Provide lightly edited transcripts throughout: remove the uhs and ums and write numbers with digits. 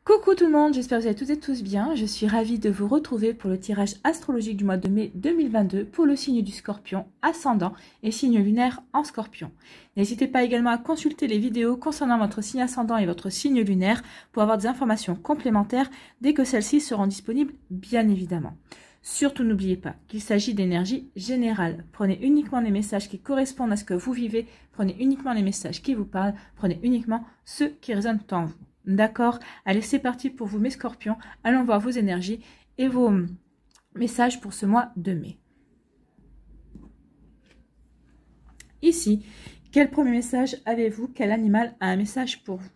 Coucou tout le monde, j'espère que vous allez toutes et tous bien. Je suis ravie de vous retrouver pour le tirage astrologique du mois de mai 2022 pour le signe du Scorpion ascendant et signe lunaire en Scorpion. N'hésitez pas également à consulter les vidéos concernant votre signe ascendant et votre signe lunaire pour avoir des informations complémentaires dès que celles-ci seront disponibles, bien évidemment. Surtout n'oubliez pas qu'il s'agit d'énergie générale. Prenez uniquement les messages qui correspondent à ce que vous vivez, prenez uniquement les messages qui vous parlent, prenez uniquement ceux qui résonnent en vous. D'accord? Allez, c'est parti pour vous mes scorpions. Allons voir vos énergies et vos messages pour ce mois de mai. Ici, quel premier message avez-vous? Quel animal a un message pour vous?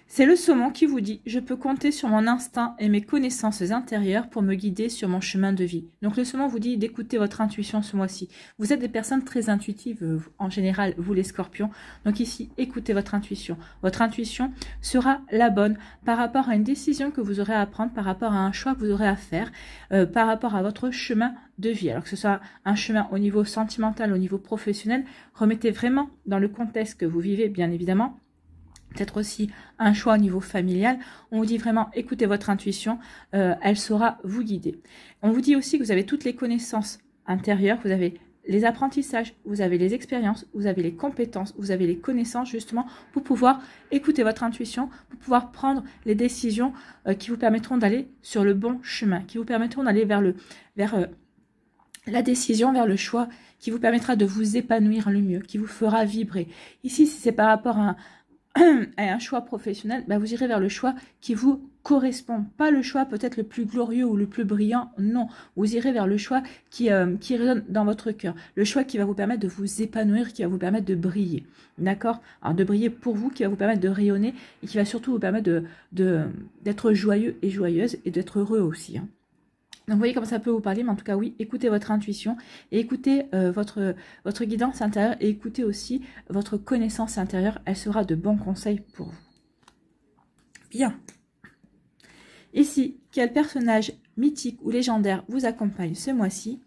C'est le saumon qui vous dit « Je peux compter sur mon instinct et mes connaissances intérieures pour me guider sur mon chemin de vie. » Donc le saumon vous dit d'écouter votre intuition ce mois-ci. Vous êtes des personnes très intuitives en général, vous les scorpions. Donc ici, écoutez votre intuition. Votre intuition sera la bonne par rapport à une décision que vous aurez à prendre, par rapport à un choix que vous aurez à faire, par rapport à votre chemin de vie. Alors que ce soit un chemin au niveau sentimental, au niveau professionnel, remettez vraiment dans le contexte que vous vivez, bien évidemment. Peut-être aussi un choix au niveau familial. On vous dit vraiment, écoutez votre intuition, elle saura vous guider. On vous dit aussi que vous avez toutes les connaissances intérieures, vous avez les apprentissages, vous avez les expériences, vous avez les compétences, vous avez les connaissances justement pour pouvoir écouter votre intuition, pour pouvoir prendre les décisions qui vous permettront d'aller sur le bon chemin, qui vous permettront d'aller vers la décision, vers le choix qui vous permettra de vous épanouir le mieux, qui vous fera vibrer. Ici, si c'est par rapport à un choix professionnel, bah vous irez vers le choix qui vous correspond. Pas le choix peut-être le plus glorieux ou le plus brillant, non. Vous irez vers le choix qui résonne dans votre cœur. Le choix qui va vous permettre de vous épanouir, qui va vous permettre de briller. D'accord? Alors de briller pour vous, qui va vous permettre de rayonner et qui va surtout vous permettre d'être joyeux et joyeuse et d'être heureux aussi. Hein. Donc vous voyez comment ça peut vous parler, mais en tout cas oui, écoutez votre intuition et écoutez votre guidance intérieure et écoutez aussi votre connaissance intérieure, elle sera de bons conseils pour vous. Bien. Ici, quel personnage mythique ou légendaire vous accompagne ce mois-ci?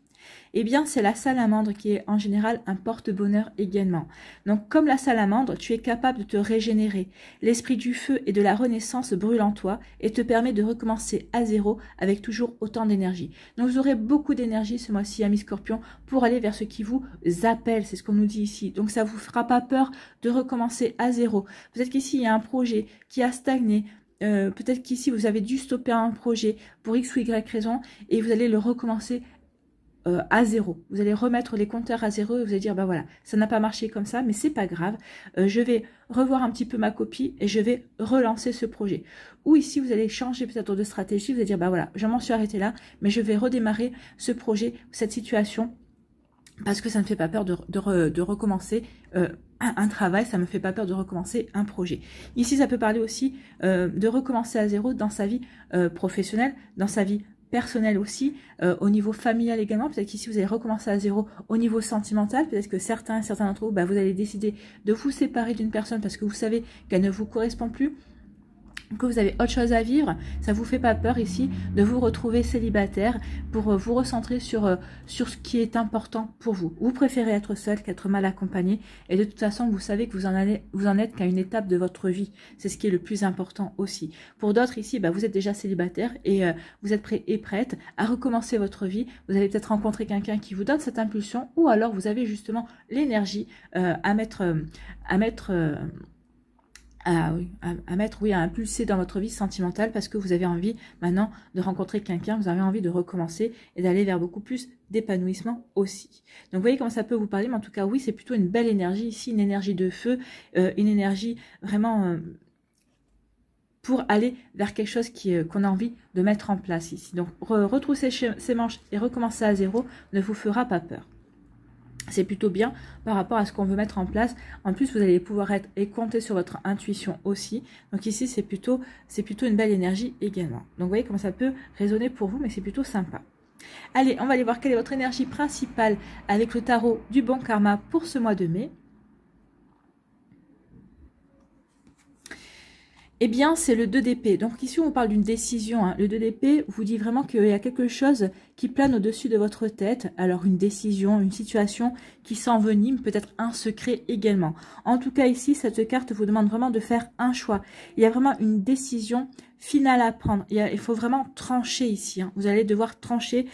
Eh bien, c'est la salamandre qui est en général un porte-bonheur également. Donc, comme la salamandre, tu es capable de te régénérer. L'esprit du feu et de la renaissance brûle en toi et te permet de recommencer à zéro avec toujours autant d'énergie. Donc, vous aurez beaucoup d'énergie ce mois-ci, amis scorpions, pour aller vers ce qui vous appelle. C'est ce qu'on nous dit ici. Donc, ça ne vous fera pas peur de recommencer à zéro. Peut-être qu'ici, il y a un projet qui a stagné. Peut-être qu'ici, vous avez dû stopper un projet pour X ou Y raison et vous allez le recommencer à zéro. Vous allez remettre les compteurs à zéro et vous allez dire, bah voilà, ça n'a pas marché comme ça, mais c'est pas grave. Je vais revoir un petit peu ma copie et je vais relancer ce projet. Ou ici, vous allez changer peut-être de stratégie, vous allez dire, bah voilà, je m'en suis arrêté là, mais je vais redémarrer ce projet, cette situation, parce que ça ne me fait pas peur de recommencer un travail, ça ne me fait pas peur de recommencer un projet. Ici, ça peut parler aussi de recommencer à zéro dans sa vie professionnelle, dans sa vie personnel aussi, au niveau familial également. Peut-être qu'ici vous allez recommencer à zéro au niveau sentimental. Peut-être que certains d'entre vous, bah, vous allez décider de vous séparer d'une personne parce que vous savez qu'elle ne vous correspond plus, que vous avez autre chose à vivre. Ça vous fait pas peur ici de vous retrouver célibataire pour vous recentrer sur ce qui est important pour vous. Vous préférez être seul qu'être mal accompagné et de toute façon vous savez que vous en êtes qu'à une étape de votre vie. C'est ce qui est le plus important aussi. Pour d'autres ici, bah, vous êtes déjà célibataire et vous êtes prêt et prête à recommencer votre vie. Vous allez peut-être rencontrer quelqu'un qui vous donne cette impulsion ou alors vous avez justement l'énergie à impulser dans votre vie sentimentale parce que vous avez envie maintenant de rencontrer quelqu'un, vous avez envie de recommencer et d'aller vers beaucoup plus d'épanouissement aussi. Donc vous voyez comment ça peut vous parler, mais en tout cas oui, c'est plutôt une belle énergie ici, une énergie de feu, une énergie vraiment pour aller vers quelque chose qu'on a envie de mettre en place ici. Donc retrousser ses manches et recommencer à zéro ne vous fera pas peur. C'est plutôt bien par rapport à ce qu'on veut mettre en place. En plus, vous allez pouvoir être et compter sur votre intuition aussi. Donc ici, c'est plutôt une belle énergie également. Donc vous voyez comment ça peut résonner pour vous, mais c'est plutôt sympa. Allez, on va aller voir quelle est votre énergie principale avec le tarot du bon karma pour ce mois de mai. Eh bien, c'est le 2 d'épée. Donc ici, on parle d'une décision. Hein. Le 2 d'épée vous dit vraiment qu'il y a quelque chose qui plane au-dessus de votre tête. Alors, une décision, une situation qui s'envenime, peut-être un secret également. En tout cas, ici, cette carte vous demande vraiment de faire un choix. Il y a vraiment une décision finale à prendre. Il faut vraiment trancher ici. Hein. Vous allez devoir trancher...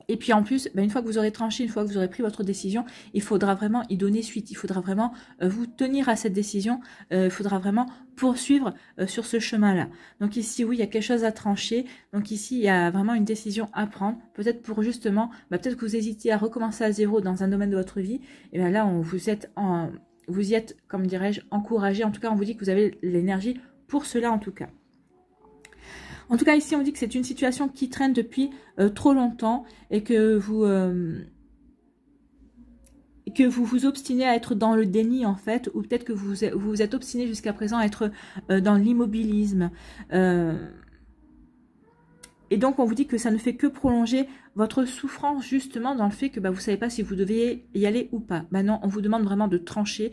Et puis en plus, une fois que vous aurez tranché, une fois que vous aurez pris votre décision, il faudra vraiment y donner suite. Il faudra vraiment vous tenir à cette décision. Il faudra vraiment poursuivre sur ce chemin-là. Donc ici, oui, il y a quelque chose à trancher. Donc ici, il y a vraiment une décision à prendre. Peut-être pour justement, peut-être que vous hésitez à recommencer à zéro dans un domaine de votre vie. Et bien là, vous y êtes, comme dirais-je, encouragé. En tout cas, on vous dit que vous avez l'énergie pour cela en tout cas. En tout cas, ici, on dit que c'est une situation qui traîne depuis trop longtemps et que vous vous obstinez à être dans le déni, en fait, ou peut-être que vous vous êtes obstiné jusqu'à présent à être dans l'immobilisme. Et donc, on vous dit que ça ne fait que prolonger votre souffrance, justement, dans le fait que vous ne savez pas si vous deviez y aller ou pas. Non, on vous demande vraiment de trancher,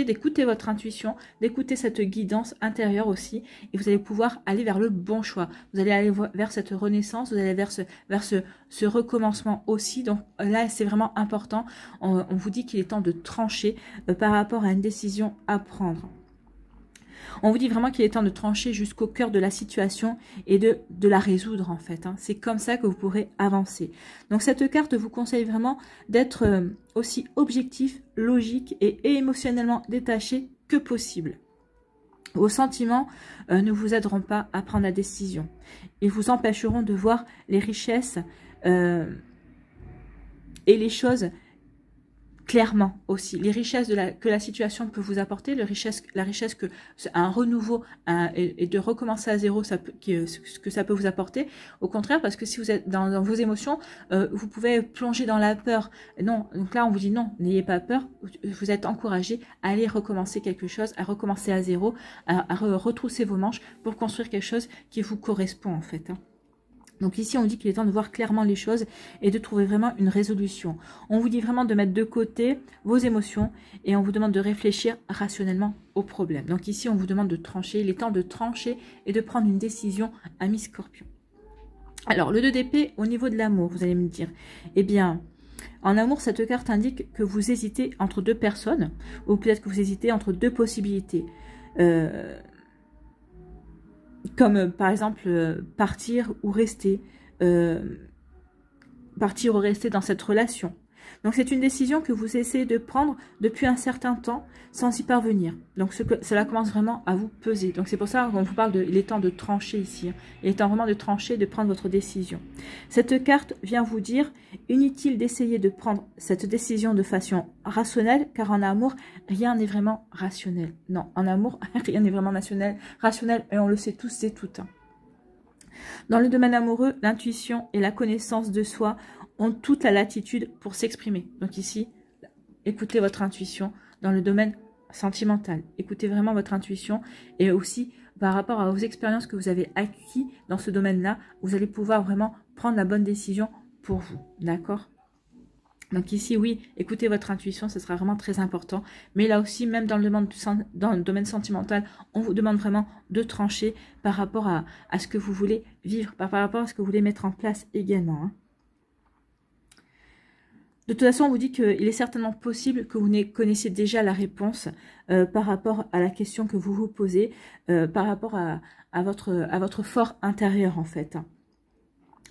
d'écouter votre intuition, d'écouter cette guidance intérieure aussi. Et vous allez pouvoir aller vers le bon choix. Vous allez aller vers cette renaissance, vous allez vers ce recommencement aussi. Donc là, c'est vraiment important. On vous dit qu'il est temps de trancher par rapport à une décision à prendre. On vous dit vraiment qu'il est temps de trancher jusqu'au cœur de la situation et de la résoudre en fait. Hein. C'est comme ça que vous pourrez avancer. Donc cette carte vous conseille vraiment d'être aussi objectif, logique et émotionnellement détaché que possible. Vos sentiments ne vous aideront pas à prendre la décision. Ils vous empêcheront de voir les richesses et les choses clairement aussi, les richesses que la situation peut vous apporter, la richesse que un renouveau et de recommencer à zéro, ce que ça peut vous apporter. Au contraire, parce que si vous êtes dans vos émotions, vous pouvez plonger dans la peur. Non, donc là on vous dit non, n'ayez pas peur, vous êtes encouragé à aller recommencer quelque chose, à recommencer à zéro, à retrousser vos manches pour construire quelque chose qui vous correspond en fait. Hein. Donc ici, on dit qu'il est temps de voir clairement les choses et de trouver vraiment une résolution. On vous dit vraiment de mettre de côté vos émotions et on vous demande de réfléchir rationnellement au problème. Donc ici, on vous demande de trancher. Il est temps de trancher et de prendre une décision, ami Scorpion. Alors, le 2 d'épée, au niveau de l'amour, vous allez me dire, eh bien, en amour, cette carte indique que vous hésitez entre deux personnes ou peut-être que vous hésitez entre deux possibilités. Comme par exemple partir ou rester dans cette relation. Donc c'est une décision que vous essayez de prendre depuis un certain temps sans y parvenir. Donc cela commence vraiment à vous peser. Donc c'est pour ça qu'on vous parle il est temps de trancher ici. Hein. Il est temps vraiment de trancher, de prendre votre décision. Cette carte vient vous dire inutile d'essayer de prendre cette décision de façon rationnelle, car en amour, rien n'est vraiment rationnel. Non, en amour, rien n'est vraiment rationnel et on le sait tous et toutes. Hein. Dans le domaine amoureux, l'intuition et la connaissance de soi ont toute la latitude pour s'exprimer. Donc ici, écoutez votre intuition. Dans le domaine sentimental, écoutez vraiment votre intuition et aussi par rapport à vos expériences que vous avez acquises dans ce domaine-là, vous allez pouvoir vraiment prendre la bonne décision pour vous. D'accord ? Donc ici, oui, écoutez votre intuition, ce sera vraiment très important. Mais là aussi, même dans le domaine sentimental, on vous demande vraiment de trancher par rapport à ce que vous voulez vivre, par rapport à ce que vous voulez mettre en place également. Hein. De toute façon, on vous dit qu'il est certainement possible que vous connaissiez déjà la réponse par rapport à la question que vous vous posez, par rapport à votre fort intérieur en fait.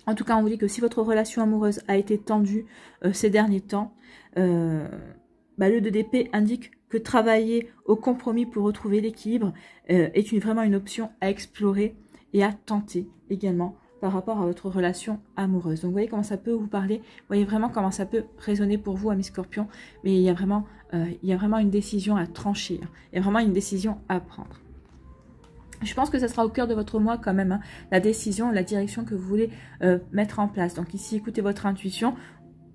En tout cas, on vous dit que si votre relation amoureuse a été tendue ces derniers temps, le 2 d'épée indique que travailler au compromis pour retrouver l'équilibre est vraiment une option à explorer et à tenter également par rapport à votre relation amoureuse. Donc, vous voyez comment ça peut vous parler, vous voyez vraiment comment ça peut résonner pour vous, amis Scorpion, mais il y a vraiment une décision à trancher, hein. Il y a vraiment une décision à prendre. Je pense que ça sera au cœur de votre moi quand même, hein, la décision, la direction que vous voulez mettre en place. Donc ici, écoutez votre intuition.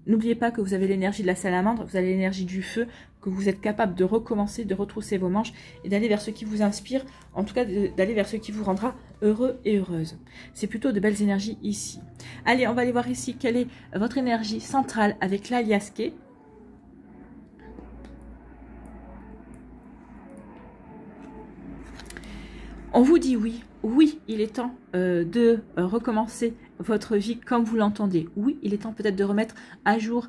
N'oubliez pas que vous avez l'énergie de la salamandre, vous avez l'énergie du feu, que vous êtes capable de recommencer, de retrousser vos manches et d'aller vers ce qui vous inspire, en tout cas d'aller vers ce qui vous rendra heureux et heureuse. C'est plutôt de belles énergies ici. Allez, on va aller voir ici quelle est votre énergie centrale avec l'aliasqué. On vous dit oui, oui, il est temps de recommencer votre vie comme vous l'entendez. Oui, il est temps peut-être de remettre à jour,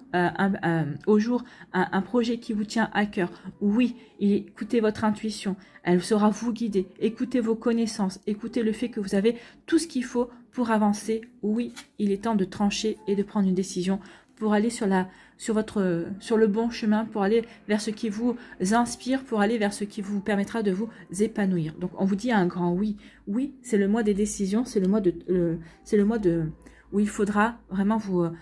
au jour un projet qui vous tient à cœur. Oui, écoutez votre intuition, elle saura vous guider. Écoutez vos connaissances, écoutez le fait que vous avez tout ce qu'il faut pour avancer. Oui, il est temps de trancher et de prendre une décision pour aller sur le bon chemin, pour aller vers ce qui vous inspire, pour aller vers ce qui vous permettra de vous épanouir. Donc on vous dit un grand oui. Oui, c'est le mois des décisions, c'est le mois de où il faudra vraiment vous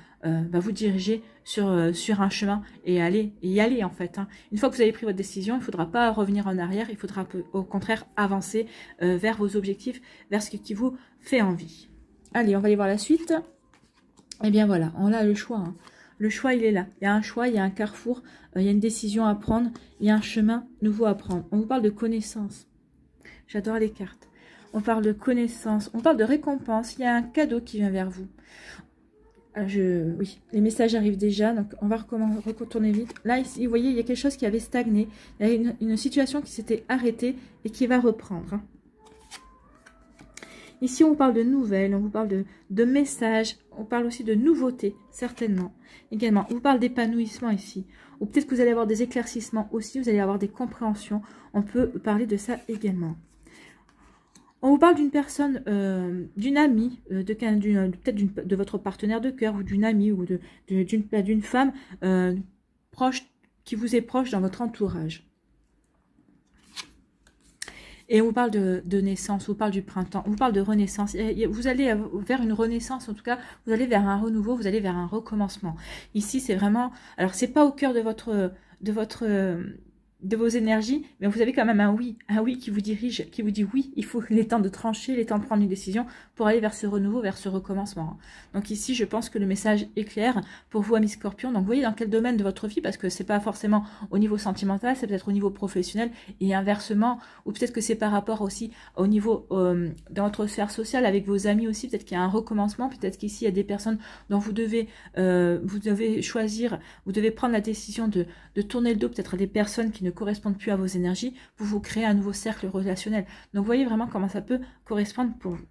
diriger sur un chemin et y aller en fait. Hein. Une fois que vous avez pris votre décision, il ne faudra pas revenir en arrière, il faudra au contraire avancer vers vos objectifs, vers ce qui vous fait envie. Allez, on va aller voir la suite. Eh bien voilà, on a le choix. Hein. Le choix, il est là. Il y a un choix, il y a un carrefour, il y a une décision à prendre, il y a un chemin nouveau à prendre. On vous parle de connaissance. J'adore les cartes. On parle de connaissance, on parle de récompense. Il y a un cadeau qui vient vers vous. Oui, les messages arrivent déjà, donc on va retourner vite. Là, ici, vous voyez, il y a quelque chose qui avait stagné. Il y a une situation qui s'était arrêtée et qui va reprendre. Hein. Ici, on parle de nouvelles, on vous parle de messages, on parle aussi de nouveautés, certainement. Également, on vous parle d'épanouissement ici. Ou peut-être que vous allez avoir des éclaircissements aussi, vous allez avoir des compréhensions. On peut parler de ça également. On vous parle d'une personne, d'une amie, peut-être de votre partenaire de cœur, ou d'une amie, ou d'une femme proche, qui vous est proche dans votre entourage. Et on vous parle de naissance, on vous parle du printemps, on vous parle de renaissance. Vous allez vers une renaissance, en tout cas, vous allez vers un renouveau, vous allez vers un recommencement. Ici, c'est vraiment... Alors, c'est pas au cœur de vos énergies, mais vous avez quand même un oui qui vous dirige, qui vous dit oui, il est temps de trancher, il est temps de prendre une décision pour aller vers ce renouveau, vers ce recommencement. Donc ici, je pense que le message est clair pour vous, amis Scorpions. Donc, vous voyez dans quel domaine de votre vie, parce que c'est pas forcément au niveau sentimental, c'est peut-être au niveau professionnel et inversement, ou peut-être que c'est par rapport aussi au niveau dans votre sphère sociale avec vos amis aussi, peut-être qu'il y a un recommencement, peut-être qu'ici, il y a des personnes dont vous devez choisir, vous devez prendre la décision de tourner le dos peut-être à des personnes qui ne correspondent plus à vos énergies pour vous créer un nouveau cercle relationnel. Donc, vous voyez vraiment comment ça peut correspondre pour vous.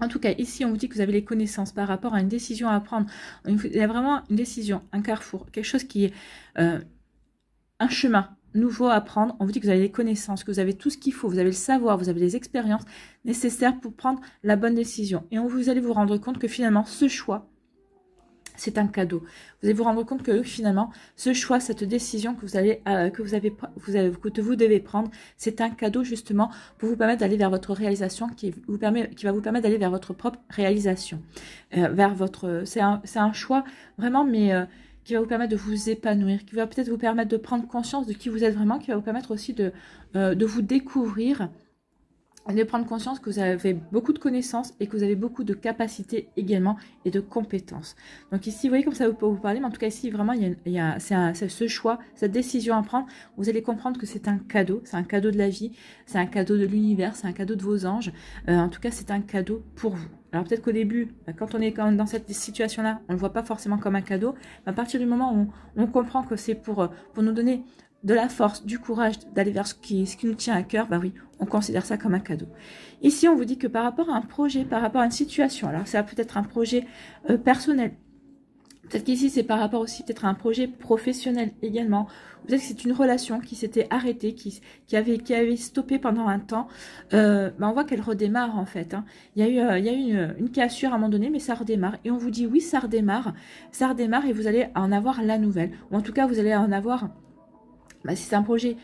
En tout cas, ici, on vous dit que vous avez les connaissances par rapport à une décision à prendre. Il y a vraiment une décision, un carrefour, quelque chose qui est un chemin nouveau à prendre. On vous dit que vous avez les connaissances, que vous avez tout ce qu'il faut, vous avez le savoir, vous avez les expériences nécessaires pour prendre la bonne décision. Et vous allez vous rendre compte que finalement, ce choix, c'est un cadeau. Vous allez vous rendre compte que finalement, ce choix, cette décision que vous devez prendre, c'est un cadeau justement pour vous permettre d'aller vers votre réalisation, qui va vous permettre d'aller vers votre propre réalisation. C'est un choix vraiment, mais qui va vous permettre de vous épanouir, qui va peut-être vous permettre de prendre conscience de qui vous êtes vraiment, qui va vous permettre aussi de vous découvrir, de prendre conscience que vous avez beaucoup de connaissances et que vous avez beaucoup de capacités également et de compétences. Donc ici, vous voyez comme ça peut vous parler, mais en tout cas ici, vraiment, c'est ce choix, cette décision à prendre. Vous allez comprendre que c'est un cadeau de la vie, c'est un cadeau de l'univers, c'est un cadeau de vos anges. En tout cas, c'est un cadeau pour vous. Alors peut-être qu'au début, quand on est dans cette situation-là, on ne le voit pas forcément comme un cadeau. Mais à partir du moment où on comprend que c'est pour nous donner de la force, du courage d'aller vers ce qui nous tient à cœur, bah oui, on considère ça comme un cadeau. Ici, on vous dit que par rapport à un projet, par rapport à une situation, alors ça peut être un projet personnel, peut-être qu'ici, c'est par rapport aussi peut-être à un projet professionnel également, peut-être que c'est une relation qui s'était arrêtée, qui avait stoppé pendant un temps, on voit qu'elle redémarre en fait. Hein. Il y a eu une cassure à un moment donné, mais ça redémarre. Et on vous dit oui, ça redémarre et vous allez en avoir la nouvelle. Ou en tout cas, vous allez en avoir... si c'est un projet,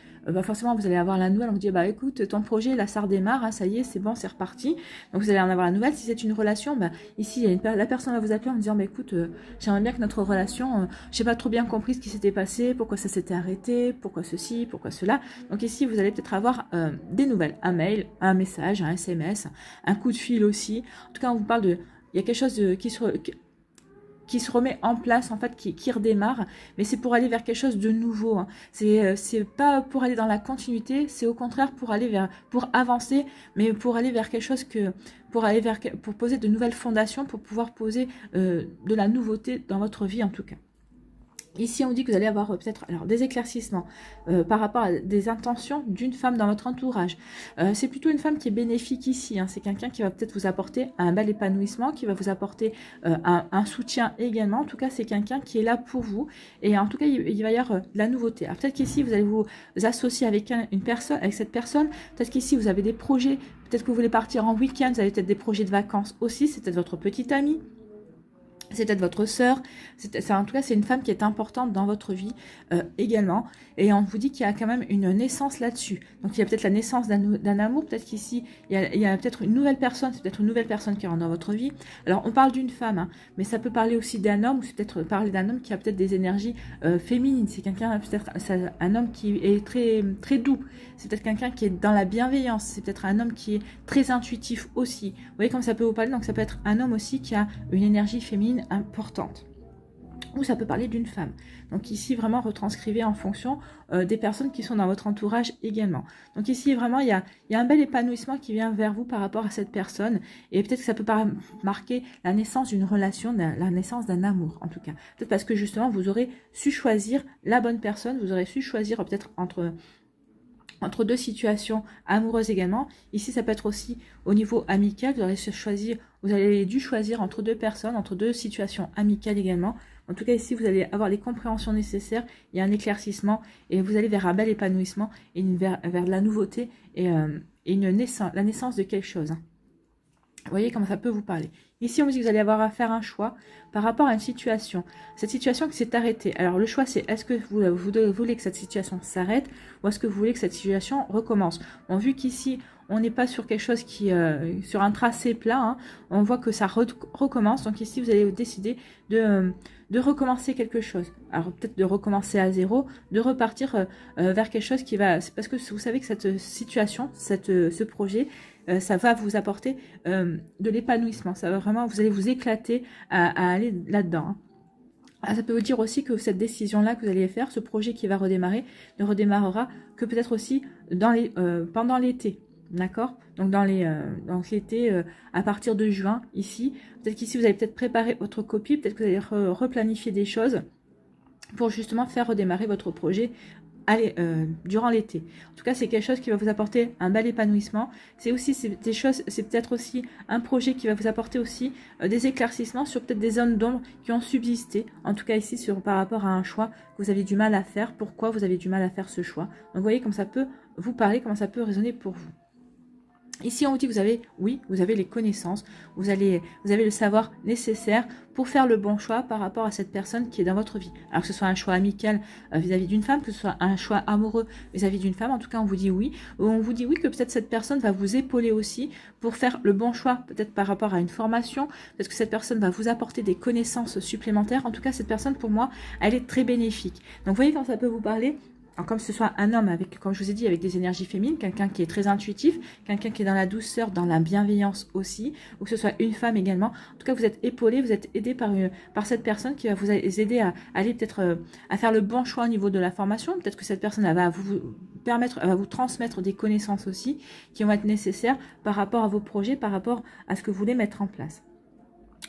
forcément vous allez avoir la nouvelle, on vous dit écoute, ton projet là ça redémarre, hein, ça y est, c'est bon, c'est reparti. Donc vous allez en avoir la nouvelle. Si c'est une relation, ici la personne va vous appeler en disant écoute, j'aimerais bien que notre relation, j'ai pas trop bien compris ce qui s'était passé, pourquoi ça s'était arrêté, pourquoi ceci, pourquoi cela. Donc ici vous allez peut-être avoir des nouvelles, un mail, un message, un SMS, un coup de fil aussi. En tout cas on vous parle il y a quelque chose qui se remet en place, en fait, qui redémarre, mais c'est pour aller vers quelque chose de nouveau. Hein. C'est pas pour aller dans la continuité, c'est au contraire pour avancer, mais pour aller vers quelque chose pour poser de nouvelles fondations, pour pouvoir poser de la nouveauté dans votre vie en tout cas. Ici, on dit que vous allez avoir peut-être alors des éclaircissements par rapport à des intentions d'une femme dans votre entourage. C'est plutôt une femme qui est bénéfique ici. Hein. C'est quelqu'un qui va peut-être vous apporter un bel épanouissement, qui va vous apporter un soutien également. En tout cas, c'est quelqu'un qui est là pour vous. Et en tout cas, il va y avoir de la nouveauté. Alors peut-être qu'ici, vous allez vous associer avec une personne, avec cette personne. Peut-être qu'ici, vous avez des projets. Peut-être que vous voulez partir en week-end. Vous avez peut-être des projets de vacances aussi. C'est peut-être votre petite amie. C'est peut-être votre sœur, en tout cas c'est une femme qui est importante dans votre vie également. Et on vous dit qu'il y a quand même une naissance là-dessus. Donc il y a peut-être la naissance d'un amour, peut-être qu'ici il y a peut-être une nouvelle personne, c'est peut-être une nouvelle personne qui rentre dans votre vie. Alors on parle d'une femme, hein, mais ça peut parler aussi d'un homme, ou c'est peut-être parler d'un homme qui a peut-être des énergies féminines. C'est quelqu'un, peut-être un homme qui est très, très doux. C'est peut-être quelqu'un qui est dans la bienveillance. C'est peut-être un homme qui est très intuitif aussi. Vous voyez comme ça peut vous parler. Donc ça peut être un homme aussi qui a une énergie féminine importante. Ou ça peut parler d'une femme. Donc ici, vraiment, retranscrivez en fonction des personnes qui sont dans votre entourage également. Donc ici, vraiment, il y a un bel épanouissement qui vient vers vous par rapport à cette personne. Et peut-être que ça peut marquer la naissance d'une relation, la naissance d'un amour, en tout cas. Peut-être parce que justement, vous aurez su choisir la bonne personne. Vous aurez su choisir peut-être entre deux situations amoureuses également. Ici, ça peut être aussi au niveau amical. Vous avez dû choisir entre deux personnes, entre deux situations amicales également. En tout cas, ici, vous allez avoir les compréhensions nécessaires. Il y a un éclaircissement et vous allez vers un bel épanouissement et vers de la nouveauté et la naissance de quelque chose. Vous voyez comment ça peut vous parler. Ici, on vous dit que vous allez avoir à faire un choix par rapport à une situation. Cette situation qui s'est arrêtée. Alors, le choix, c'est est-ce que vous voulez que cette situation s'arrête ou est-ce que vous voulez que cette situation recommence. Bon, vu qu'ici, on n'est pas sur quelque chose qui sur un tracé plat, hein, on voit que ça recommence. Donc ici, vous allez décider de recommencer quelque chose. Alors, peut-être de recommencer à zéro, de repartir vers quelque chose qui va... C'est parce que vous savez que cette situation, ce projet... ça va vous apporter de l'épanouissement. Ça va vraiment, vous allez vous éclater à aller là-dedans. Hein. Ça peut vous dire aussi que cette décision-là que vous allez faire, ce projet qui va redémarrer, ne redémarrera que peut-être aussi pendant l'été. D'accord? Donc dans l'été, à partir de juin, ici, peut-être qu'ici vous allez peut-être préparer votre copie, peut-être que vous allez replanifier des choses pour justement faire redémarrer votre projet durant l'été. En tout cas, c'est quelque chose qui va vous apporter un bel épanouissement. C'est peut-être aussi un projet qui va vous apporter aussi des éclaircissements sur peut-être des zones d'ombre qui ont subsisté. En tout cas, ici, par rapport à un choix que vous avez du mal à faire. Pourquoi vous avez du mal à faire ce choix? Donc, vous voyez comme ça peut vous parler, comment ça peut résonner pour vous. Ici, on vous dit que vous avez les connaissances, vous avez le savoir nécessaire pour faire le bon choix par rapport à cette personne qui est dans votre vie. Alors que ce soit un choix amical vis-à-vis d'une femme, que ce soit un choix amoureux vis-à-vis d'une femme, en tout cas, on vous dit oui. Ou on vous dit oui que peut-être cette personne va vous épauler aussi pour faire le bon choix, peut-être par rapport à une formation, peut-être que cette personne va vous apporter des connaissances supplémentaires. En tout cas, cette personne, pour moi, elle est très bénéfique. Donc, vous voyez quand ça peut vous parler. Alors, comme ce soit un homme avec, comme je vous ai dit, avec des énergies féminines, quelqu'un qui est très intuitif, quelqu'un qui est dans la douceur, dans la bienveillance aussi, ou que ce soit une femme également. En tout cas, vous êtes épaulé, vous êtes aidé par cette personne qui va vous aider à aller peut-être à faire le bon choix au niveau de la formation. Peut-être que cette personne va vous transmettre des connaissances aussi qui vont être nécessaires par rapport à vos projets, par rapport à ce que vous voulez mettre en place.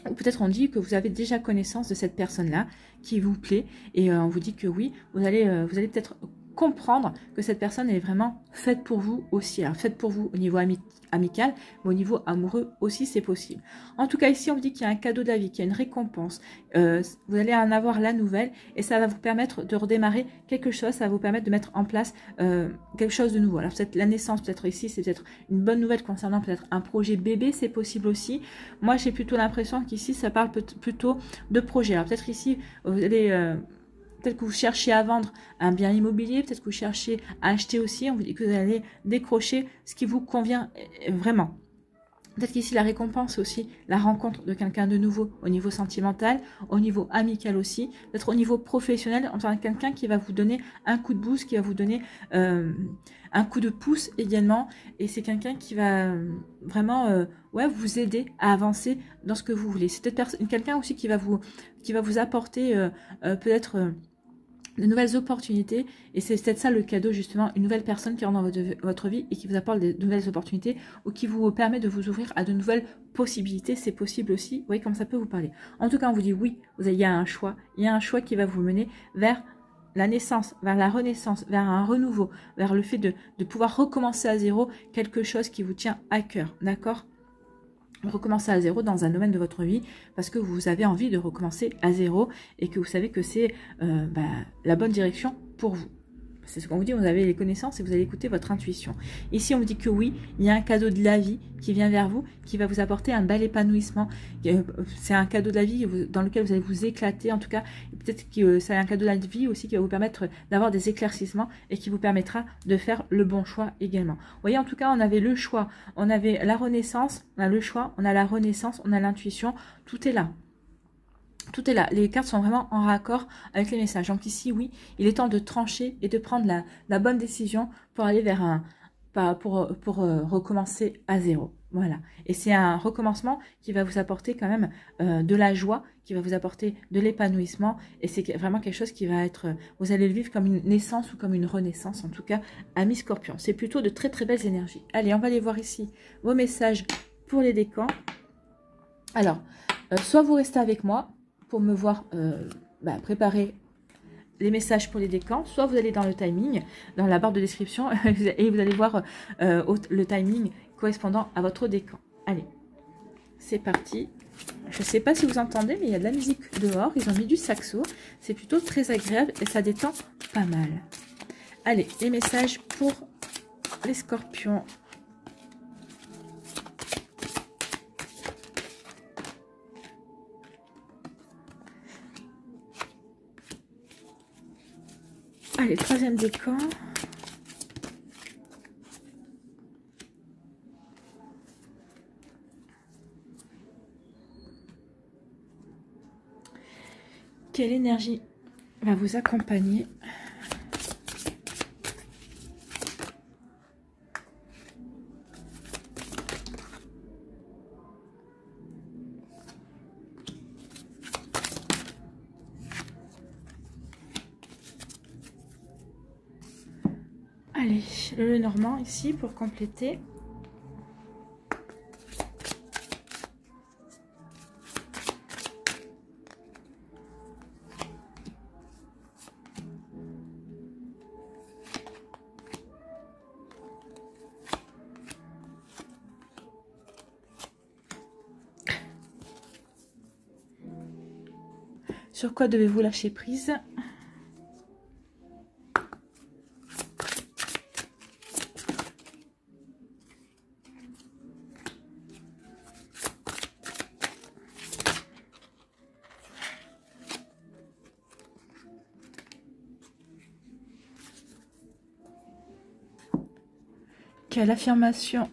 Ou peut-être on dit que vous avez déjà connaissance de cette personne-là qui vous plaît et on vous dit que oui, vous allez peut-être comprendre que cette personne est vraiment faite pour vous aussi. Alors faite pour vous au niveau amical, mais au niveau amoureux aussi c'est possible. En tout cas ici on vous dit qu'il y a un cadeau de la vie, qu'il y a une récompense. Vous allez en avoir la nouvelle et ça va vous permettre de redémarrer quelque chose, ça va vous permettre de mettre en place quelque chose de nouveau. Alors peut-être la naissance, peut-être ici c'est peut-être une bonne nouvelle concernant peut-être un projet bébé, c'est possible aussi. Moi j'ai plutôt l'impression qu'ici ça parle plutôt de projet. Alors peut-être ici vous allez... peut-être que vous cherchez à vendre un bien immobilier, peut-être que vous cherchez à acheter aussi, on vous dit que vous allez décrocher ce qui vous convient vraiment. Peut-être qu'ici la récompense aussi, la rencontre de quelqu'un de nouveau au niveau sentimental, au niveau amical aussi, peut-être au niveau professionnel, en tant que quelqu'un qui va vous donner un coup de boost, qui va vous donner un coup de pouce également, et c'est quelqu'un qui va vraiment vous aider à avancer dans ce que vous voulez. C'est peut-être quelqu'un aussi qui va vous apporter peut-être de nouvelles opportunités, et c'est peut-être ça le cadeau justement, une nouvelle personne qui rentre dans votre vie et qui vous apporte de nouvelles opportunités ou qui vous permet de vous ouvrir à de nouvelles possibilités, c'est possible aussi, vous voyez comme ça peut vous parler. En tout cas on vous dit oui, il y a un choix qui va vous mener vers la naissance, vers la renaissance, vers un renouveau, vers le fait de pouvoir recommencer à zéro quelque chose qui vous tient à cœur, d'accord ? Recommencer à zéro dans un domaine de votre vie parce que vous avez envie de recommencer à zéro et que vous savez que c'est la bonne direction pour vous. C'est ce qu'on vous dit, vous avez les connaissances et vous allez écouter votre intuition. Ici, on vous dit que oui, il y a un cadeau de la vie qui vient vers vous, qui va vous apporter un bel épanouissement. C'est un cadeau de la vie dans lequel vous allez vous éclater. En tout cas, peut-être que c'est un cadeau de la vie aussi qui va vous permettre d'avoir des éclaircissements et qui vous permettra de faire le bon choix également. Vous voyez, en tout cas, on avait le choix, on avait la renaissance, on a le choix, on a la renaissance, on a l'intuition, tout est là. Tout est là, les cartes sont vraiment en raccord avec les messages. Donc ici, oui, il est temps de trancher et de prendre la bonne décision pour aller vers pour recommencer à zéro. Voilà. Et c'est un recommencement qui va vous apporter quand même de la joie, qui va vous apporter de l'épanouissement. Et c'est vraiment quelque chose qui va être, vous allez le vivre comme une naissance ou comme une renaissance, en tout cas, amis Scorpion. C'est plutôt de très très belles énergies. Allez, on va aller voir ici vos messages pour les décans. Alors, soit vous restez avec moi pour me voir préparer les messages pour les décans, soit vous allez dans le timing, dans la barre de description, et vous allez voir le timing correspondant à votre décan. Allez, c'est parti. Je ne sais pas si vous entendez, mais il y a de la musique dehors. Ils ont mis du saxo. C'est plutôt très agréable et ça détend pas mal. Allez, les messages pour les Scorpions. Allez, troisième décan. Quelle énergie va vous accompagner ? Allez, le Normand ici pour compléter. Sur quoi devez-vous lâcher prise ? Quelle affirmation,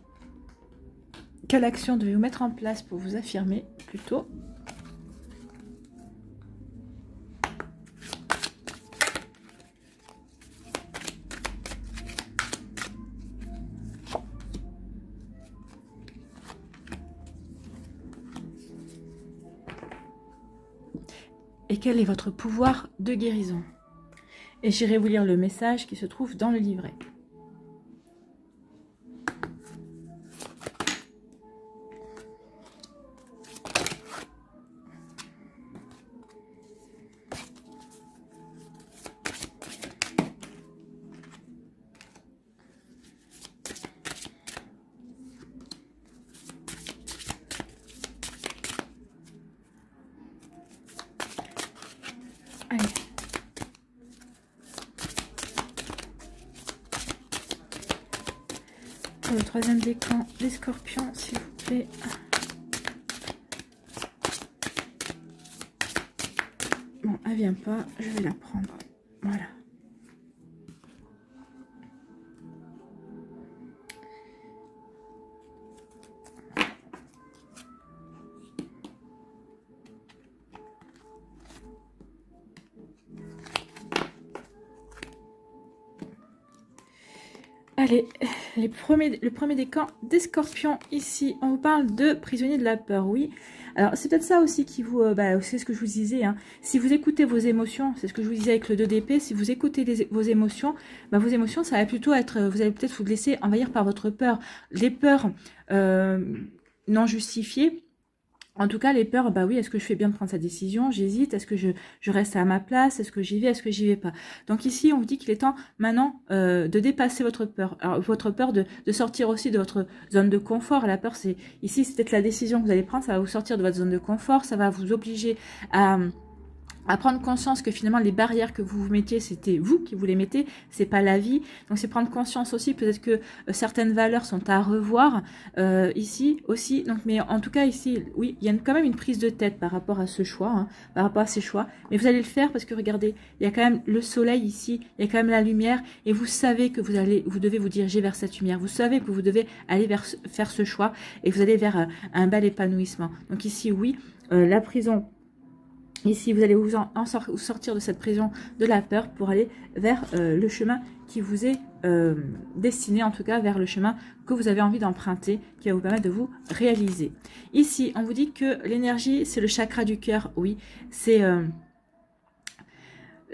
quelle action devez-vous mettre en place pour vous affirmer plutôt ? Et quel est votre pouvoir de guérison? Et j'irai vous lire le message qui se trouve dans le livret. Allez. Pour le troisième décan, les Scorpions, s'il vous plaît. Bon, elle vient pas, je vais la prendre. Voilà. Allez, le premier décan des scorpions, ici, on vous parle de prisonnier de la peur, oui. Alors, c'est peut-être ça aussi qui vous... c'est ce que je vous disais, hein. Si vous écoutez vos émotions, c'est ce que je vous disais avec le 2 d'épée, si vous écoutez vos émotions, ça va plutôt être... Vous allez peut-être vous laisser envahir par votre peur. Les peurs non justifiées. En tout cas, les peurs, oui, est-ce que je fais bien de prendre cette décision? J'hésite. Est-ce que je reste à ma place? Est-ce que j'y vais? Est-ce que j'y vais pas? Donc ici, on vous dit qu'il est temps maintenant de dépasser votre peur. Alors, votre peur de sortir aussi de votre zone de confort. La peur, c'est ici, c'est peut-être la décision que vous allez prendre. Ça va vous sortir de votre zone de confort. Ça va vous obliger à prendre conscience que finalement les barrières que vous vous mettiez, c'était vous qui vous les mettez, c'est pas la vie. Donc c'est prendre conscience aussi, peut-être que certaines valeurs sont à revoir ici aussi. Donc mais en tout cas ici, oui, il y a quand même une prise de tête par rapport à ce choix, hein, par rapport à ces choix. Mais vous allez le faire parce que regardez, il y a quand même le soleil ici, il y a quand même la lumière et vous savez que vous devez vous diriger vers cette lumière. Vous savez que vous devez aller faire ce choix et vous allez vers un bel épanouissement. Donc ici, oui, la prison. Ici, vous allez vous sortir de cette prison de la peur pour aller vers le chemin qui vous est destiné, en tout cas vers le chemin que vous avez envie d'emprunter, qui va vous permettre de vous réaliser. Ici, on vous dit que l'énergie, c'est le chakra du cœur. Oui, c'est... le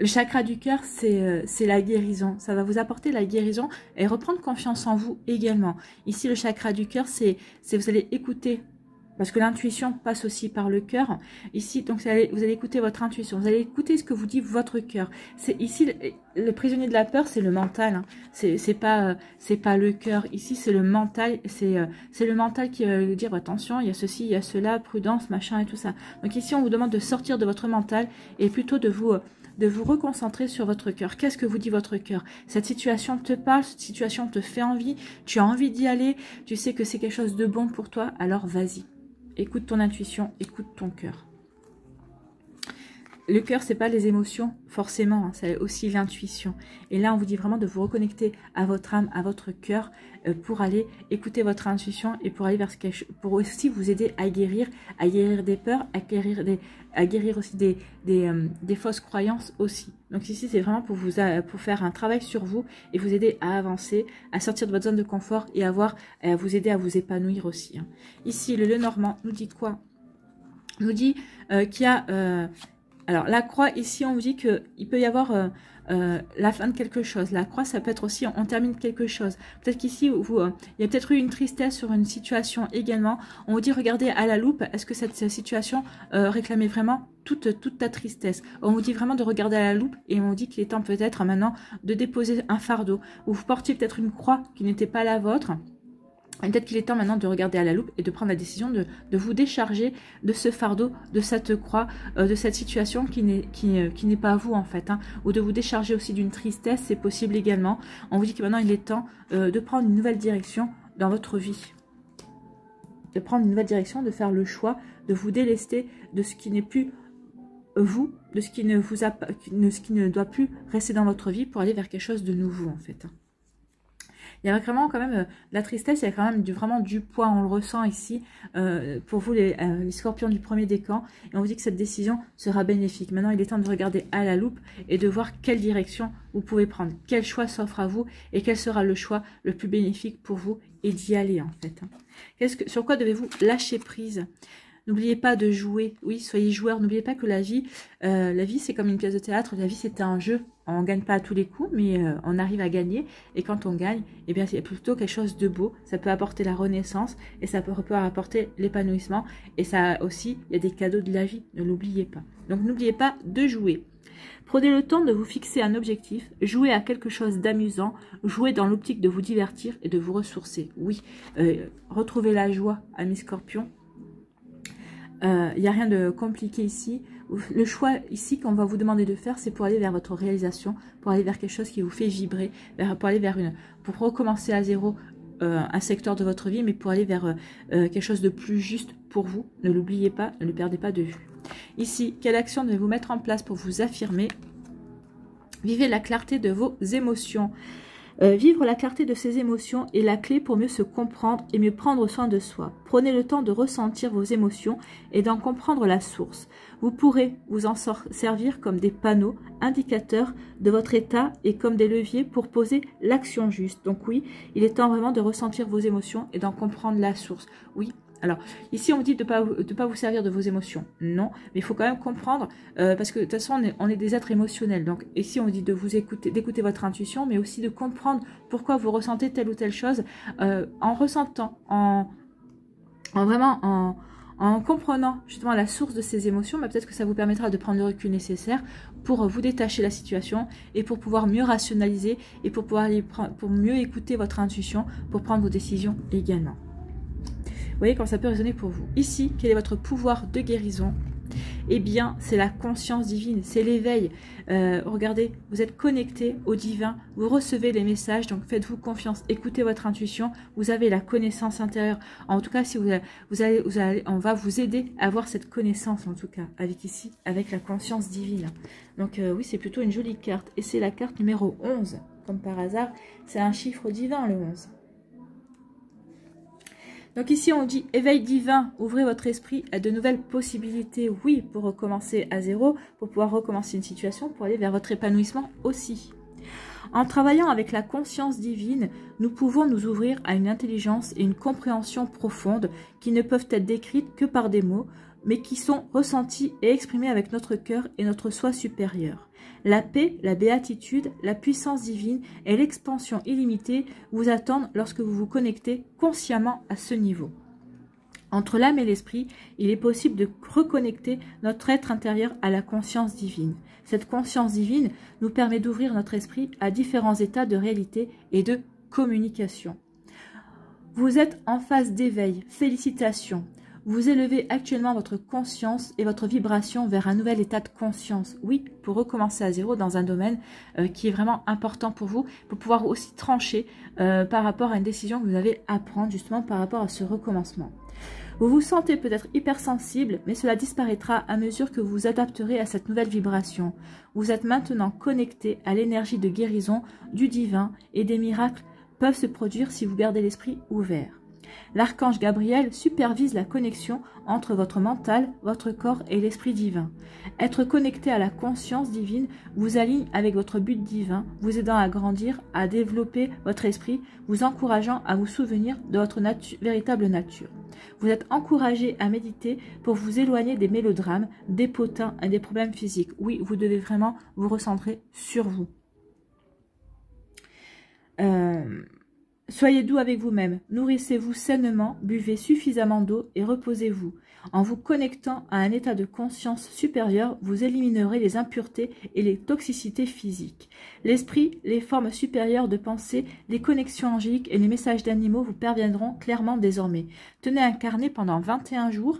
chakra du cœur, c'est la guérison. Ça va vous apporter la guérison et reprendre confiance en vous également. Ici, le chakra du cœur, c'est vous allez écouter. Parce que l'intuition passe aussi par le cœur. Ici, donc vous allez écouter votre intuition. Vous allez écouter ce que vous dit votre cœur. C'est ici le prisonnier de la peur, c'est le mental. Hein. C'est pas le cœur. Ici, c'est le mental. C'est le mental qui va vous dire attention, il y a ceci, il y a cela, prudence, machin et tout ça. Donc ici, on vous demande de sortir de votre mental et plutôt de vous reconcentrer sur votre cœur. Qu'est-ce que vous dit votre cœur? Cette situation te parle, cette situation te fait envie, tu as envie d'y aller, tu sais que c'est quelque chose de bon pour toi, alors vas-y. Écoute ton intuition, écoute ton cœur. Le cœur, c'est pas les émotions, forcément, hein, c'est aussi l'intuition. Et là, on vous dit vraiment de vous reconnecter à votre âme, à votre cœur, pour aller écouter votre intuition et pour aller vers pour aussi vous aider à guérir des peurs, à guérir aussi des fausses croyances aussi. Donc ici, c'est vraiment pour faire un travail sur vous et vous aider à avancer, à sortir de votre zone de confort et à vous aider à vous épanouir aussi. Hein. Ici, le Lenormand nous dit quoi? Nous dit qu'il y a... alors, la croix, ici, on vous dit qu'il peut y avoir la fin de quelque chose. La croix, ça peut être aussi, on termine quelque chose. Peut-être qu'ici, il y a peut-être eu une tristesse sur une situation également. On vous dit, regardez à la loupe, est-ce que cette situation réclamait vraiment toute ta tristesse? On vous dit vraiment de regarder à la loupe et on vous dit qu'il est temps peut-être maintenant de déposer un fardeau. Ou vous portiez peut-être une croix qui n'était pas la vôtre. Peut-être qu'il est temps maintenant de regarder à la loupe et de prendre la décision de vous décharger de ce fardeau, de cette croix, de cette situation qui n'est pas à vous en fait. Hein, ou de vous décharger aussi d'une tristesse, c'est possible également. On vous dit que maintenant il est temps de prendre une nouvelle direction dans votre vie. De prendre une nouvelle direction, de faire le choix, de vous délester de ce qui n'est plus vous, de ce qui ne doit plus rester dans votre vie pour aller vers quelque chose de nouveau en fait. Il y a vraiment quand même de la tristesse, il y a quand même vraiment du poids, on le ressent ici, pour vous les scorpions du premier décan. Et on vous dit que cette décision sera bénéfique. Maintenant, il est temps de regarder à la loupe et de voir quelle direction vous pouvez prendre, quel choix s'offre à vous et quel sera le choix le plus bénéfique pour vous et d'y aller en fait. Sur quoi devez-vous lâcher prise? N'oubliez pas de jouer, oui, soyez joueurs. N'oubliez pas que la vie c'est comme une pièce de théâtre. La vie, c'est un jeu. On ne gagne pas à tous les coups, mais on arrive à gagner. Et quand on gagne, eh bien, c'est plutôt quelque chose de beau. Ça peut apporter la renaissance et ça peut apporter l'épanouissement. Et ça aussi, il y a des cadeaux de la vie. Ne l'oubliez pas. Donc, n'oubliez pas de jouer. Prenez le temps de vous fixer un objectif, jouez à quelque chose d'amusant, jouez dans l'optique de vous divertir et de vous ressourcer. Oui, retrouvez la joie, amis scorpions. Il n'y a rien de compliqué ici. Le choix ici qu'on va vous demander de faire, c'est pour aller vers votre réalisation, pour aller vers quelque chose qui vous fait vibrer, pour recommencer à zéro un secteur de votre vie, mais pour aller vers quelque chose de plus juste pour vous. Ne l'oubliez pas, ne le perdez pas de vue. Ici, quelle action devez-vous mettre en place pour vous affirmer? Vivez la clarté de vos émotions. Vivre la clarté de ses émotions est la clé pour mieux se comprendre et mieux prendre soin de soi. Prenez le temps de ressentir vos émotions et d'en comprendre la source. Vous pourrez vous en servir comme des panneaux indicateurs de votre état et comme des leviers pour poser l'action juste. Donc oui, il est temps vraiment de ressentir vos émotions et d'en comprendre la source. Oui. Alors, ici, on vous dit de ne pas vous servir de vos émotions. Non, mais il faut quand même comprendre, parce que de toute façon, on est des êtres émotionnels. Donc, ici, on vous dit de vous écouter, d'écouter votre intuition, mais aussi de comprendre pourquoi vous ressentez telle ou telle chose, en ressentant, en comprenant justement la source de ces émotions. Bah, peut-être que ça vous permettra de prendre le recul nécessaire pour vous détacher de la situation et pour pouvoir mieux rationaliser et pour mieux écouter votre intuition pour prendre vos décisions également. Vous voyez comment ça peut résonner pour vous. Ici, quel est votre pouvoir de guérison? Eh bien, c'est la conscience divine, c'est l'éveil. Regardez, vous êtes connecté au divin, vous recevez les messages, donc faites-vous confiance, écoutez votre intuition, vous avez la connaissance intérieure. En tout cas, si on va vous aider à avoir cette connaissance, en tout cas, avec la conscience divine. Donc oui, c'est plutôt une jolie carte. Et c'est la carte numéro 11. Comme par hasard, c'est un chiffre divin, le 11. Donc ici, on dit éveil divin, ouvrez votre esprit à de nouvelles possibilités. Oui, pour recommencer à zéro, pour pouvoir recommencer une situation, pour aller vers votre épanouissement aussi. En travaillant avec la conscience divine, nous pouvons nous ouvrir à une intelligence et une compréhension profonde qui ne peuvent être décrites que par des mots, mais qui sont ressentis et exprimés avec notre cœur et notre soi supérieur. La paix, la béatitude, la puissance divine et l'expansion illimitée vous attendent lorsque vous vous connectez consciemment à ce niveau. Entre l'âme et l'esprit, il est possible de reconnecter notre être intérieur à la conscience divine. Cette conscience divine nous permet d'ouvrir notre esprit à différents états de réalité et de communication. Vous êtes en phase d'éveil. Félicitations. Vous élevez actuellement votre conscience et votre vibration vers un nouvel état de conscience. Oui, pour recommencer à zéro dans un domaine qui est vraiment important pour vous, pour pouvoir aussi trancher par rapport à une décision que vous avez à prendre justement par rapport à ce recommencement. Vous vous sentez peut-être hypersensible, mais cela disparaîtra à mesure que vous vous adapterez à cette nouvelle vibration. Vous êtes maintenant connecté à l'énergie de guérison du divin et des miracles peuvent se produire si vous gardez l'esprit ouvert. L'archange Gabriel supervise la connexion entre votre mental, votre corps et l'esprit divin. Être connecté à la conscience divine vous aligne avec votre but divin, vous aidant à grandir, à développer votre esprit, vous encourageant à vous souvenir de votre véritable nature. Vous êtes encouragé à méditer pour vous éloigner des mélodrames, des potins et des problèmes physiques. Oui, vous devez vraiment vous recentrer sur vous. Soyez doux avec vous-même, nourrissez-vous sainement, buvez suffisamment d'eau et reposez-vous. En vous connectant à un état de conscience supérieur, vous éliminerez les impuretés et les toxicités physiques. L'esprit, les formes supérieures de pensée, les connexions angéliques et les messages d'animaux vous parviendront clairement désormais. Tenez un carnet pendant 21 jours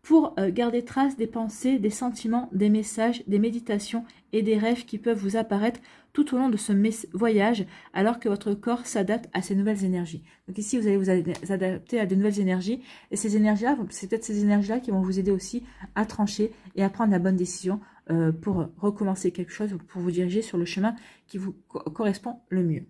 pour garder trace des pensées, des sentiments, des messages, des méditations et des rêves qui peuvent vous apparaître tout au long de ce voyage, alors que votre corps s'adapte à ces nouvelles énergies. Donc ici, vous allez vous adapter à de nouvelles énergies, et ces énergies-là, c'est peut-être ces énergies-là qui vont vous aider aussi à trancher et à prendre la bonne décision pour recommencer quelque chose, ou pour vous diriger sur le chemin qui vous correspond le mieux.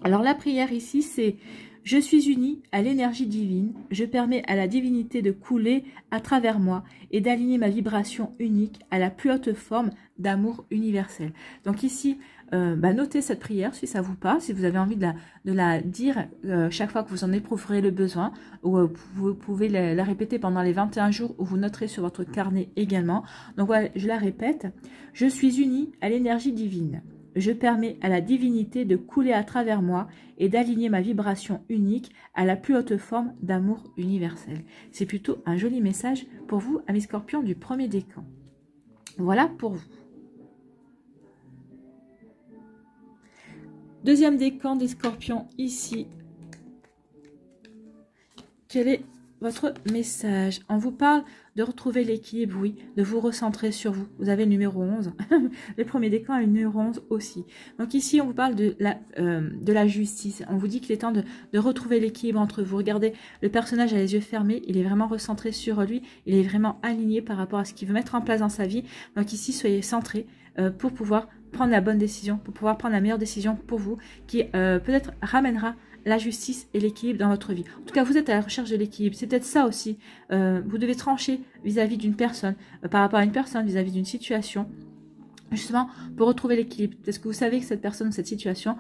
Alors la prière ici, c'est « Je suis unie à l'énergie divine, je permets à la divinité de couler à travers moi et d'aligner ma vibration unique à la plus haute forme d'amour universel. » Donc ici, notez cette prière si ça vous parle, si vous avez envie de la dire chaque fois que vous en éprouverez le besoin, ou vous pouvez la répéter pendant les 21 jours où vous noterez sur votre carnet également. Donc voilà, je la répète, « Je suis unie à l'énergie divine. Je permets à la divinité de couler à travers moi et d'aligner ma vibration unique à la plus haute forme d'amour universel. » C'est plutôt un joli message pour vous, amis scorpions du premier décan. Voilà pour vous. Deuxième décan des scorpions ici. Quel est votre message? On vous parle de retrouver l'équilibre, oui, de vous recentrer sur vous. Vous avez le numéro 11. Le premier décan a le numéro 11 aussi. Donc ici, on vous parle de la justice. On vous dit qu'il est temps de retrouver l'équilibre entre vous. Regardez, le personnage a les yeux fermés. Il est vraiment recentré sur lui. Il est vraiment aligné par rapport à ce qu'il veut mettre en place dans sa vie. Donc ici, soyez centrés pour pouvoir prendre la bonne décision, pour pouvoir prendre la meilleure décision pour vous, qui peut-être ramènera la justice et l'équilibre dans votre vie. En tout cas, vous êtes à la recherche de l'équilibre. C'est peut-être ça aussi. Vous devez trancher vis-à-vis d'une personne, par rapport à une personne, vis-à-vis d'une situation, justement pour retrouver l'équilibre. Parce que vous savez que cette personne, cette situation,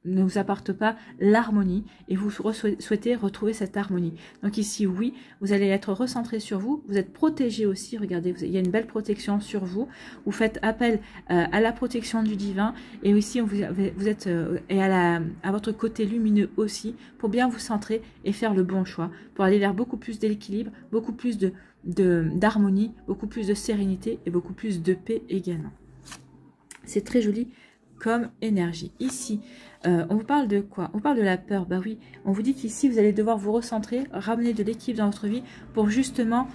ne vous apporte pas l'harmonie et vous souhaitez retrouver cette harmonie. Donc ici, oui, vous allez être recentré sur vous, vous êtes protégé aussi, regardez, il y a une belle protection sur vous, vous faites appel à la protection du divin et aussi vous êtes à votre côté lumineux aussi pour bien vous centrer et faire le bon choix, pour aller vers beaucoup plus d'équilibre, beaucoup plus d'harmonie, beaucoup plus de sérénité et beaucoup plus de paix également. C'est très joli comme énergie. Ici, on vous parle de quoi? On parle de la peur. Bah oui, on vous dit qu'ici, vous allez devoir vous recentrer, ramener de l'équilibre dans votre vie pour justement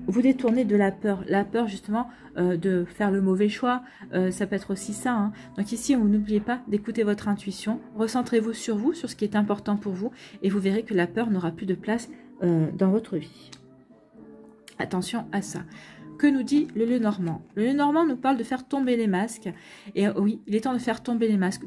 vous détourner de la peur. La peur justement de faire le mauvais choix, ça peut être aussi ça. Hein. Donc ici, n'oubliez pas d'écouter votre intuition. Recentrez-vous, sur ce qui est important pour vous et vous verrez que la peur n'aura plus de place dans votre vie. Attention à ça. Que nous dit le Lenormand? Le Lenormand nous parle de faire tomber les masques. Et oui, il est temps de faire tomber les masques.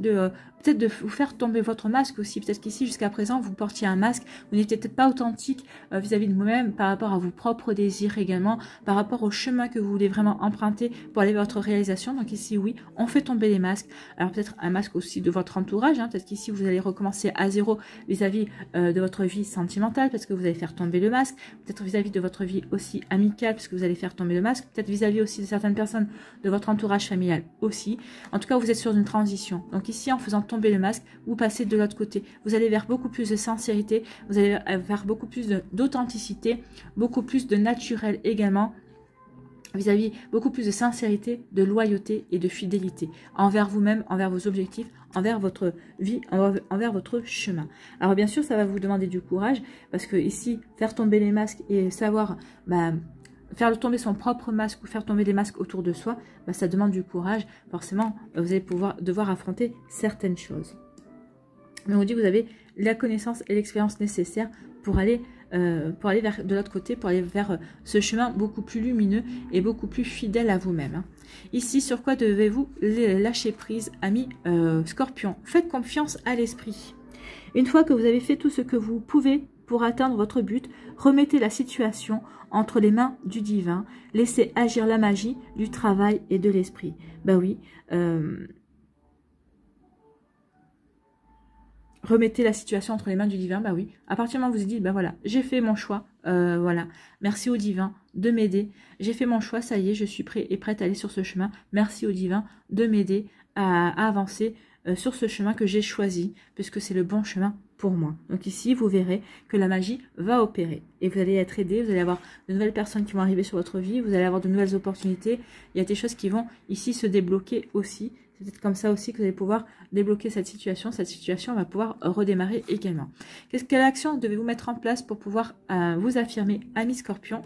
Peut-être de vous faire tomber votre masque aussi. Peut-être qu'ici, jusqu'à présent, vous portiez un masque. Vous n'étiez peut-être pas authentique vis-à-vis de vous-même, par rapport à vos propres désirs également, par rapport au chemin que vous voulez vraiment emprunter pour aller vers votre réalisation. Donc ici, oui, on fait tomber les masques. Alors peut-être un masque aussi de votre entourage. Hein. Peut-être qu'ici, vous allez recommencer à zéro vis-à-vis de votre vie sentimentale, parce que vous allez faire tomber le masque. Peut-être vis-à-vis de votre vie aussi amicale, parce que vous allez faire tomber le masque, peut-être vis-à-vis aussi de certaines personnes de votre entourage familial aussi. En tout cas, vous êtes sur une transition. Donc ici, en faisant tomber le masque, vous passez de l'autre côté. Vous allez vers beaucoup plus de sincérité, vous allez vers beaucoup plus d'authenticité, beaucoup plus de naturel également, vis-à-vis beaucoup plus de sincérité, de loyauté et de fidélité envers vous-même, envers vos objectifs, envers votre vie, envers votre chemin. Alors bien sûr, ça va vous demander du courage, parce que ici, faire tomber les masques et savoir faire tomber son propre masque ou faire tomber les masques autour de soi, ça demande du courage. Forcément, vous allez devoir affronter certaines choses. Mais on dit que vous avez la connaissance et l'expérience nécessaires pour aller vers de l'autre côté, pour aller vers ce chemin beaucoup plus lumineux et beaucoup plus fidèle à vous-même. Hein. Ici, sur quoi devez-vous lâcher prise, amis Scorpion? Faites confiance à l'esprit. Une fois que vous avez fait tout ce que vous pouvez pour atteindre votre but, remettez la situation entre les mains du divin. Laissez agir la magie du travail et de l'esprit. Ben oui. Remettez la situation entre les mains du divin. Ben oui. À partir du moment où vous vous dites, ben voilà, j'ai fait mon choix. Voilà. Merci au divin de m'aider. J'ai fait mon choix. Ça y est, je suis prêt et prête à aller sur ce chemin. Merci au divin de m'aider à avancer sur ce chemin que j'ai choisi, puisque c'est le bon chemin pour moi. Donc ici, vous verrez que la magie va opérer et vous allez être aidé, vous allez avoir de nouvelles personnes qui vont arriver sur votre vie, vous allez avoir de nouvelles opportunités. Il y a des choses qui vont ici se débloquer aussi. C'est peut-être comme ça aussi que vous allez pouvoir débloquer cette situation. Cette situation va pouvoir redémarrer également. Quelle action devez-vous mettre en place pour pouvoir vous affirmer, amis Scorpion?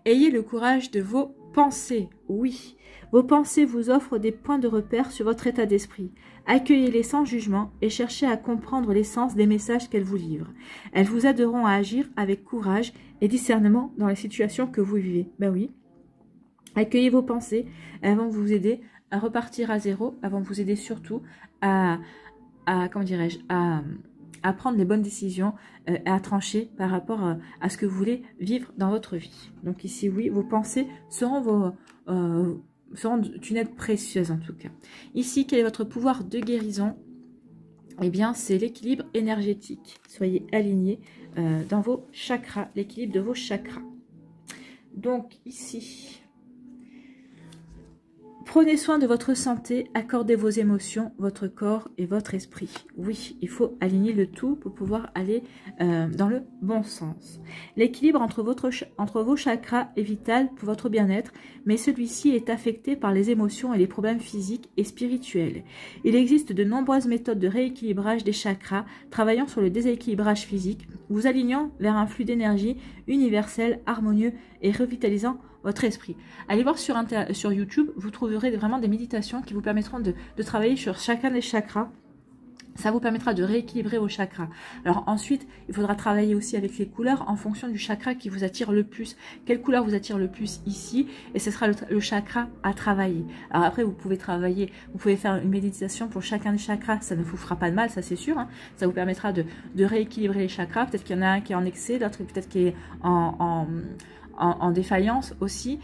Ayez le courage de vos pensées. Oui, vos pensées vous offrent des points de repère sur votre état d'esprit. Accueillez-les sans jugement et cherchez à comprendre l'essence des messages qu'elles vous livrent. Elles vous aideront à agir avec courage et discernement dans les situations que vous vivez. Ben oui, accueillez vos pensées, elles vont vous aider à repartir à zéro, elles vont vous aider surtout à prendre les bonnes décisions, à trancher par rapport à ce que vous voulez vivre dans votre vie. Donc ici, oui, vos pensées seront une aide précieuse en tout cas. Ici, quel est votre pouvoir de guérison? Eh bien, c'est l'équilibre énergétique. Soyez alignés dans vos chakras, l'équilibre de vos chakras. Donc ici, prenez soin de votre santé, accordez vos émotions, votre corps et votre esprit. Oui, il faut aligner le tout pour pouvoir aller dans le bon sens. L'équilibre entre vos chakras est vital pour votre bien-être, mais celui-ci est affecté par les émotions et les problèmes physiques et spirituels. Il existe de nombreuses méthodes de rééquilibrage des chakras, travaillant sur le déséquilibrage physique, vous alignant vers un flux d'énergie universel, harmonieux et revitalisant votre esprit. Allez voir sur YouTube, vous trouverez vraiment des méditations qui vous permettront de travailler sur chacun des chakras. Ça vous permettra de rééquilibrer vos chakras. Alors ensuite, il faudra travailler aussi avec les couleurs en fonction du chakra qui vous attire le plus. Quelle couleur vous attire le plus ici? Et ce sera le chakra à travailler. Alors après, vous pouvez travailler, vous pouvez faire une méditation pour chacun des chakras. Ça ne vous fera pas de mal, ça c'est sûr. Hein. Ça vous permettra de rééquilibrer les chakras. Peut-être qu'il y en a un qui est en excès, l'autre peut-être qui est en défaillance aussi.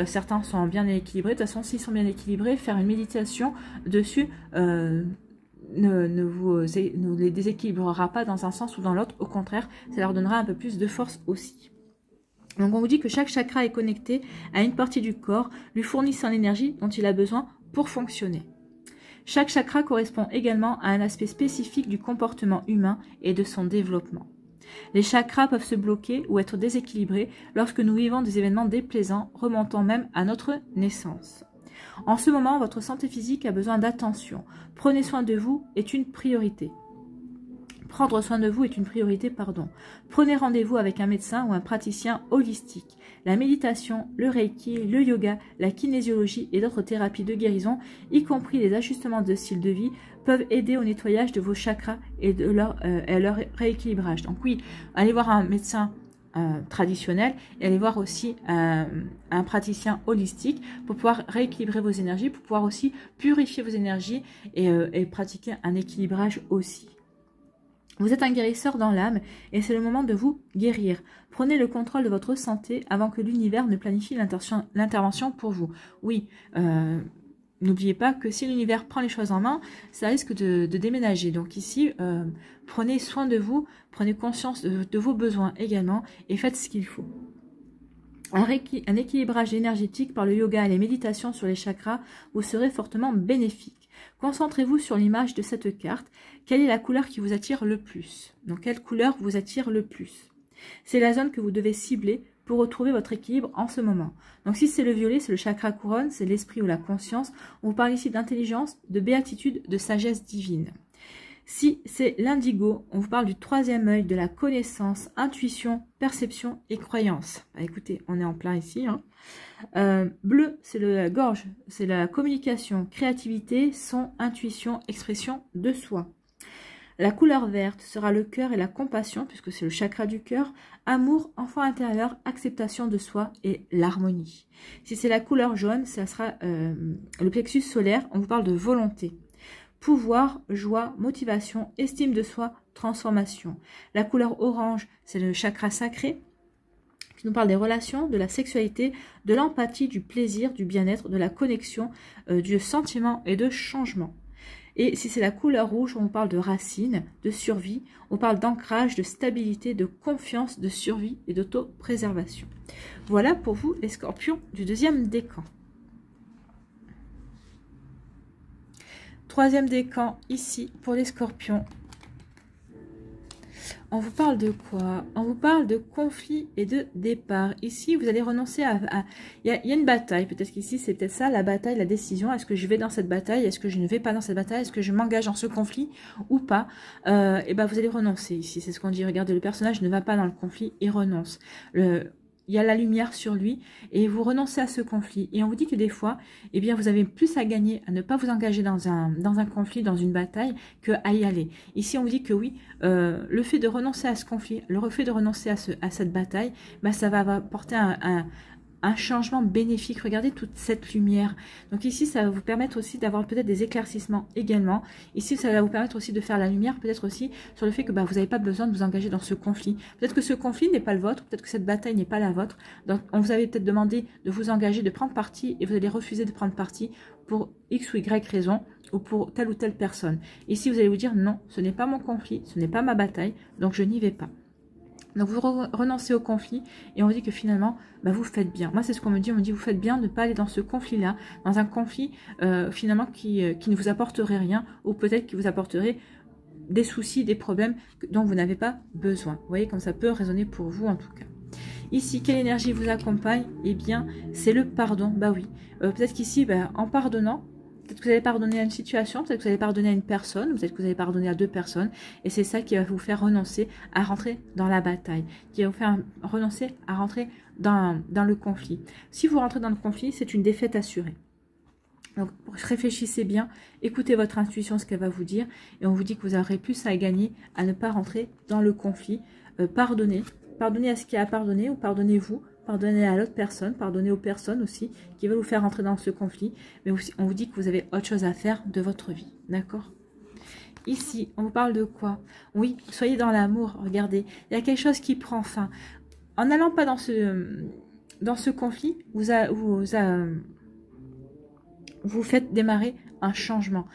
Certains sont bien équilibrés. De toute façon, s'ils sont bien équilibrés, faire une méditation dessus... ne les déséquilibrera pas dans un sens ou dans l'autre. Au contraire, ça leur donnera un peu plus de force aussi. Donc on vous dit que chaque chakra est connecté à une partie du corps, lui fournissant l'énergie dont il a besoin pour fonctionner. Chaque chakra correspond également à un aspect spécifique du comportement humain et de son développement. Les chakras peuvent se bloquer ou être déséquilibrés lorsque nous vivons des événements déplaisants remontant même à notre naissance. En ce moment, votre santé physique a besoin d'attention. Prenez soin de vous est une priorité. Prendre soin de vous est une priorité, pardon. Prenez rendez-vous avec un médecin ou un praticien holistique. La méditation, le reiki, le yoga, la kinésiologie et d'autres thérapies de guérison, y compris les ajustements de style de vie, peuvent aider au nettoyage de vos chakras et à leur rééquilibrage. Donc oui, allez voir un médecin traditionnel et allez voir aussi un praticien holistique pour pouvoir rééquilibrer vos énergies, pour pouvoir aussi purifier vos énergies et pratiquer un équilibrage aussi. Vous êtes un guérisseur dans l'âme et c'est le moment de vous guérir. Prenez le contrôle de votre santé avant que l'univers ne planifie l'intervention pour vous. Oui, n'oubliez pas que si l'univers prend les choses en main, ça risque de déménager. Donc ici, prenez soin de vous, prenez conscience de vos besoins également et faites ce qu'il faut. Un équilibrage énergétique par le yoga et les méditations sur les chakras vous serait fortement bénéfique. Concentrez-vous sur l'image de cette carte. Quelle est la couleur qui vous attire le plus? Donc, quelle couleur vous attire le plus? C'est la zone que vous devez cibler pour retrouver votre équilibre en ce moment. Donc, si c'est le violet, c'est le chakra couronne, c'est l'esprit ou la conscience. On vous parle ici d'intelligence, de béatitude, de sagesse divine. Si c'est l'indigo, on vous parle du troisième œil, de la connaissance, intuition, perception et croyance. Bah, écoutez, on est en plein ici. Hein. Bleu, c'est la gorge, c'est la communication, créativité, son, intuition, expression de soi. La couleur verte sera le cœur et la compassion, puisque c'est le chakra du cœur, amour, enfant intérieur, acceptation de soi et l'harmonie. Si c'est la couleur jaune, ça sera le plexus solaire, on vous parle de volonté. Pouvoir, joie, motivation, estime de soi, transformation. La couleur orange, c'est le chakra sacré, qui nous parle des relations, de la sexualité, de l'empathie, du plaisir, du bien-être, de la connexion, du sentiment et de changement. Et si c'est la couleur rouge, on parle de racines, de survie, on parle d'ancrage, de stabilité, de confiance, de survie et d'auto-préservation. Voilà pour vous les scorpions du deuxième décan. Troisième décan ici pour les scorpions. On vous parle de quoi? On vous parle de conflit et de départ. Ici, vous allez renoncer à... Il y a une bataille. Peut-être qu'ici, c'est peut-être ça, la bataille, la décision. Est-ce que je vais dans cette bataille? Est-ce que je ne vais pas dans cette bataille? Est-ce que je m'engage dans ce conflit ou pas? Et ben, vous allez renoncer ici. C'est ce qu'on dit. Regardez, le personnage ne va pas dans le conflit, il renonce. Il y a la lumière sur lui et vous renoncez à ce conflit. Et on vous dit que des fois, eh bien, vous avez plus à gagner à ne pas vous engager dans un conflit, dans une bataille, qu'à y aller. Ici, on vous dit que oui, le fait de renoncer à ce conflit, le fait de renoncer à cette bataille, bah, ça va apporter un changement bénéfique. Regardez toute cette lumière. Donc ici, ça va vous permettre aussi d'avoir peut-être des éclaircissements également. Ici, ça va vous permettre aussi de faire la lumière, peut-être aussi sur le fait que bah, vous n'avez pas besoin de vous engager dans ce conflit. Peut-être que ce conflit n'est pas le vôtre, peut-être que cette bataille n'est pas la vôtre. Donc, on vous avait peut-être demandé de vous engager, de prendre parti, et vous allez refuser de prendre parti pour X ou Y raison, ou pour telle ou telle personne. Ici, vous allez vous dire non, ce n'est pas mon conflit, ce n'est pas ma bataille, donc je n'y vais pas. Donc vous renoncez au conflit et on vous dit que finalement, bah, vous faites bien. Moi, c'est ce qu'on me dit. On me dit, vous faites bien de ne pas aller dans ce conflit-là, dans un conflit finalement qui ne vous apporterait rien ou peut-être qui vous apporterait des soucis, des problèmes dont vous n'avez pas besoin. Vous voyez comme ça peut résonner pour vous en tout cas. Ici, quelle énergie vous accompagne? Eh bien, c'est le pardon. Bah oui. Peut-être qu'ici, bah, en pardonnant, peut-être que vous allez pardonner à une situation, peut-être que vous allez pardonner à une personne, peut-être que vous allez pardonner à deux personnes. Et c'est ça qui va vous faire renoncer à rentrer dans la bataille, qui va vous faire renoncer à rentrer dans le conflit. Si vous rentrez dans le conflit, c'est une défaite assurée. Donc, réfléchissez bien, écoutez votre intuition, ce qu'elle va vous dire, et on vous dit que vous aurez plus à gagner à ne pas rentrer dans le conflit. Pardonnez à ce qui a à pardonner, ou pardonnez-vous, pardonnez à l'autre personne, pardonnez aux personnes aussi qui veulent vous faire rentrer dans ce conflit, mais aussi, on vous dit que vous avez autre chose à faire de votre vie, d'accord? Ici, on vous parle de quoi? Oui, soyez dans l'amour, regardez, il y a quelque chose qui prend fin. En n'allant pas dans ce conflit, vous faites démarrer un changement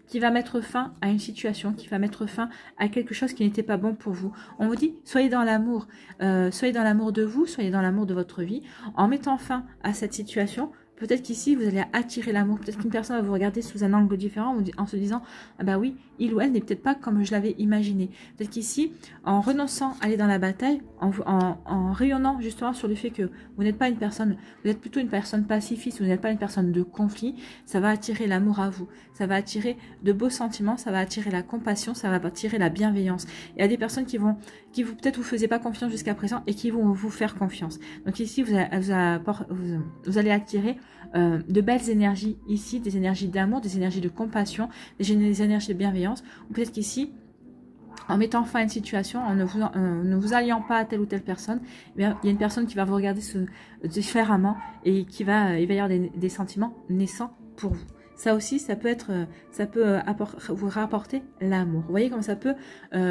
qui va mettre fin à une situation, qui va mettre fin à quelque chose qui n'était pas bon pour vous. On vous dit, soyez dans l'amour de vous, soyez dans l'amour de votre vie, en mettant fin à cette situation. Peut-être qu'ici, vous allez attirer l'amour. Peut-être qu'une personne va vous regarder sous un angle différent en se disant « Ah bah oui, il ou elle n'est peut-être pas comme je l'avais imaginé. » Peut-être qu'ici, en renonçant à aller dans la bataille, en rayonnant justement sur le fait que vous n'êtes pas une personne, vous êtes plutôt une personne pacifiste, vous n'êtes pas une personne de conflit, ça va attirer l'amour à vous. Ça va attirer de beaux sentiments, ça va attirer la compassion, ça va attirer la bienveillance. Il y a des personnes qui peut-être vous faisiez pas confiance jusqu'à présent et qui vont vous faire confiance. Donc ici, vous allez attirer de belles énergies ici, des énergies d'amour, des énergies de compassion, des énergies de bienveillance. Ou peut-être qu'ici, en mettant fin à une situation, en ne vous alliant pas à telle ou telle personne, eh bien, il y a une personne qui va vous regarder différemment et il va y avoir des sentiments naissants pour vous. Ça aussi, ça peut vous rapporter l'amour. Vous voyez comment ça peut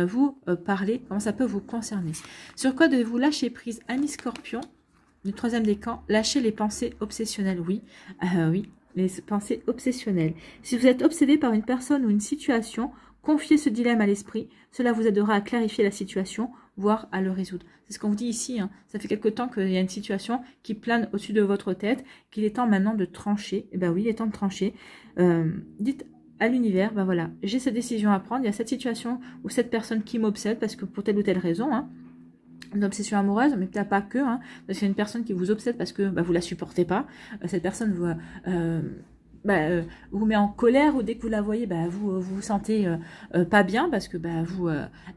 vous parler, comment ça peut vous concerner. Sur quoi devez-vous lâcher prise, ami Scorpion? Du troisième décan, lâchez les pensées obsessionnelles. Oui, oui, les pensées obsessionnelles. Si vous êtes obsédé par une personne ou une situation, confiez ce dilemme à l'esprit. Cela vous aidera à clarifier la situation, voire à le résoudre. C'est ce qu'on vous dit ici. Hein. Ça fait quelque temps qu'il y a une situation qui plane au-dessus de votre tête, qu'il est temps maintenant de trancher. Eh bien oui, il est temps de trancher. Dites à l'univers, ben voilà, j'ai cette décision à prendre. Il y a cette situation ou cette personne qui m'obsède parce que pour telle ou telle raison, hein, une obsession amoureuse, mais peut-être pas que, hein, parce qu'il y a une personne qui vous obsède parce que vous la supportez pas. Cette personne vous met en colère, ou dès que vous la voyez, vous vous sentez pas bien parce que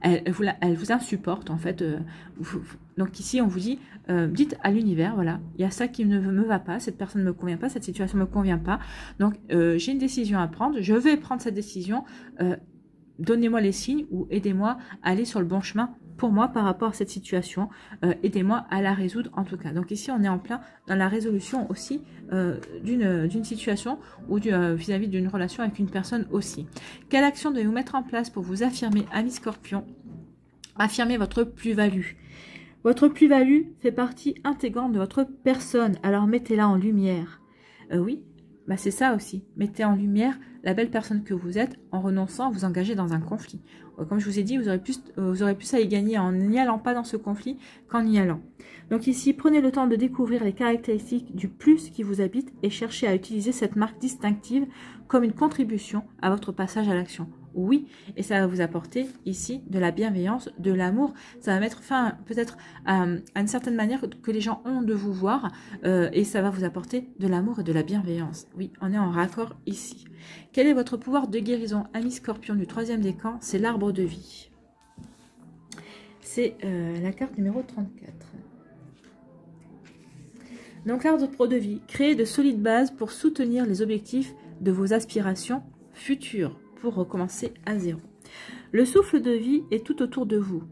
elle vous insupporte en fait. Donc ici on vous dit, dites à l'univers, voilà, il y a ça qui ne me va pas, cette personne ne me convient pas, cette situation ne me convient pas, donc j'ai une décision à prendre, je vais prendre cette décision, donnez-moi les signes ou aidez-moi à aller sur le bon chemin pour moi par rapport à cette situation, aidez-moi à la résoudre en tout cas. Donc ici on est en plein dans la résolution aussi d'une situation ou vis-à-vis d'une relation avec une personne aussi. Quelle action devez-vous mettre en place pour vous affirmer, ami Scorpion? Affirmer votre plus-value. Votre plus-value fait partie intégrante de votre personne, alors mettez-la en lumière. Oui, c'est ça aussi. Mettez en lumière la belle personne que vous êtes en renonçant à vous engager dans un conflit. Comme je vous ai dit, vous aurez plus à y gagner en n'y allant pas dans ce conflit qu'en y allant. Donc ici, prenez le temps de découvrir les caractéristiques du plus qui vous habite et cherchez à utiliser cette marque distinctive comme une contribution à votre passage à l'action. Oui, et ça va vous apporter ici de la bienveillance, de l'amour. Ça va mettre fin peut-être à une certaine manière que les gens ont de vous voir et ça va vous apporter de l'amour et de la bienveillance. Oui, on est en raccord ici. Quel est votre pouvoir de guérison, ami Scorpion du troisième décan? C'est l'arbre de vie. C'est la carte numéro 34. Donc l'arbre de vie, créer de solides bases pour soutenir les objectifs de vos aspirations futures, pour recommencer à zéro. Le souffle de vie est tout autour de vous.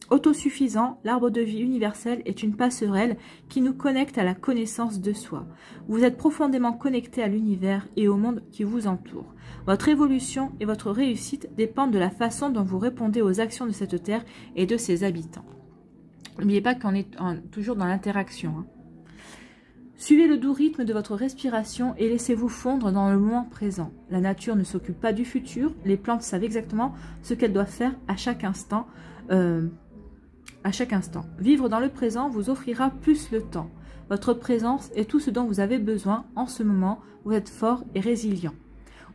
Autosuffisant, l'arbre de vie universel est une passerelle qui nous connecte à la connaissance de soi. Vous êtes profondément connecté à l'univers et au monde qui vous entoure. Votre évolution et votre réussite dépendent de la façon dont vous répondez aux actions de cette terre et de ses habitants. N'oubliez pas qu'on est toujours dans l'interaction. Hein. Suivez le doux rythme de votre respiration et laissez-vous fondre dans le moment présent. La nature ne s'occupe pas du futur, les plantes savent exactement ce qu'elles doivent faire à chaque instant. Vivre dans le présent vous offrira plus le temps. Votre présence est tout ce dont vous avez besoin en ce moment. Vous êtes fort et résilient.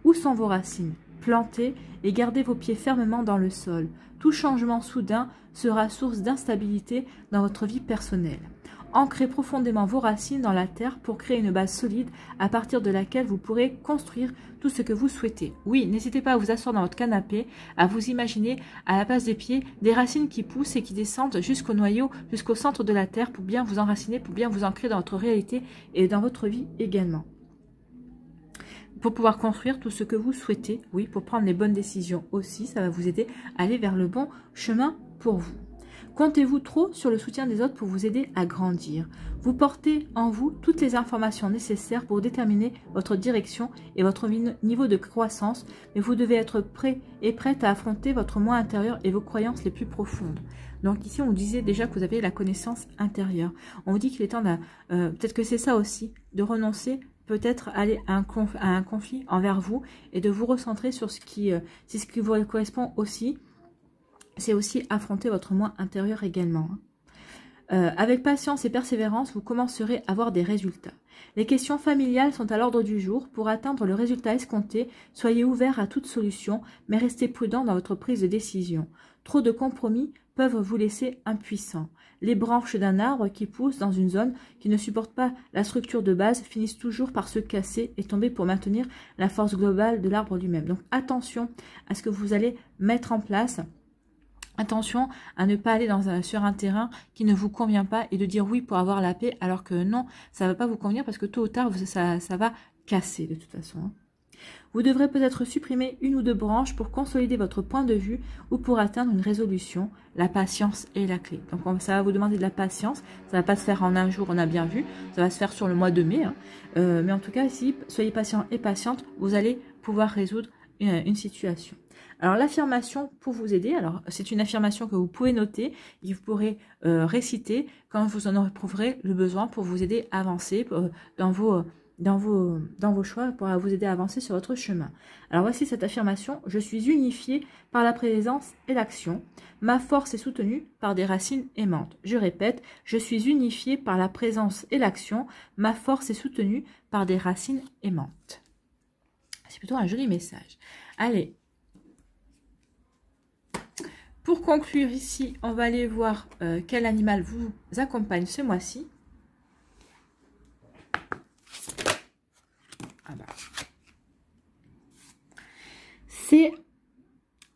Où sont vos racines? Plantez et gardez vos pieds fermement dans le sol. Tout changement soudain sera source d'instabilité dans votre vie personnelle. Ancrez profondément vos racines dans la terre pour créer une base solide à partir de laquelle vous pourrez construire tout ce que vous souhaitez. Oui, n'hésitez pas à vous asseoir dans votre canapé, à vous imaginer à la base des pieds des racines qui poussent et qui descendent jusqu'au noyau, jusqu'au centre de la terre pour bien vous enraciner, pour bien vous ancrer dans votre réalité et dans votre vie également. pour pouvoir construire tout ce que vous souhaitez. Oui, pour prendre les bonnes décisions aussi. Ça va vous aider à aller vers le bon chemin pour vous. Comptez-vous trop sur le soutien des autres pour vous aider à grandir? Vous portez en vous toutes les informations nécessaires pour déterminer votre direction et votre niveau de croissance, mais vous devez être prêt et prête à affronter votre moi intérieur et vos croyances les plus profondes. Donc ici, on vous disait déjà que vous avez la connaissance intérieure. On vous dit qu'il est temps, peut-être que c'est ça aussi, de renoncer, peut-être aller à un conflit envers vous et de vous recentrer sur ce qui vous correspond aussi. C'est aussi affronter votre moi intérieur également. Avec patience et persévérance, vous commencerez à voir des résultats. Les questions familiales sont à l'ordre du jour. Pour atteindre le résultat escompté, soyez ouvert à toute solution, mais restez prudent dans votre prise de décision. Trop de compromis peuvent vous laisser impuissant. Les branches d'un arbre qui pousse dans une zone qui ne supporte pas la structure de base finissent toujours par se casser et tomber pour maintenir la force globale de l'arbre lui-même. Donc attention à ce que vous allez mettre en place. Attention à ne pas aller sur un terrain qui ne vous convient pas et de dire oui pour avoir la paix alors que non, ça ne va pas vous convenir parce que tôt ou tard, ça va casser de toute façon. Vous devrez peut-être supprimer une ou deux branches pour consolider votre point de vue ou pour atteindre une résolution. La patience est la clé. Donc ça va vous demander de la patience. Ça ne va pas se faire en un jour, on a bien vu. Ça va se faire sur le mois de mai. Mais en tout cas, ici, soyez patient et patiente. Vous allez pouvoir résoudre une situation. Alors l'affirmation pour vous aider, alors c'est une affirmation que vous pouvez noter et vous pourrez réciter quand vous en éprouverez le besoin pour vous aider à avancer dans vos choix, pour vous aider à avancer sur votre chemin. Alors voici cette affirmation: je suis unifié par la présence et l'action. Ma force est soutenue par des racines aimantes. Je répète, je suis unifié par la présence et l'action. Ma force est soutenue par des racines aimantes. C'est plutôt un joli message. Allez. Pour conclure ici, on va aller voir quel animal vous accompagne ce mois-ci. Ah bah. C'est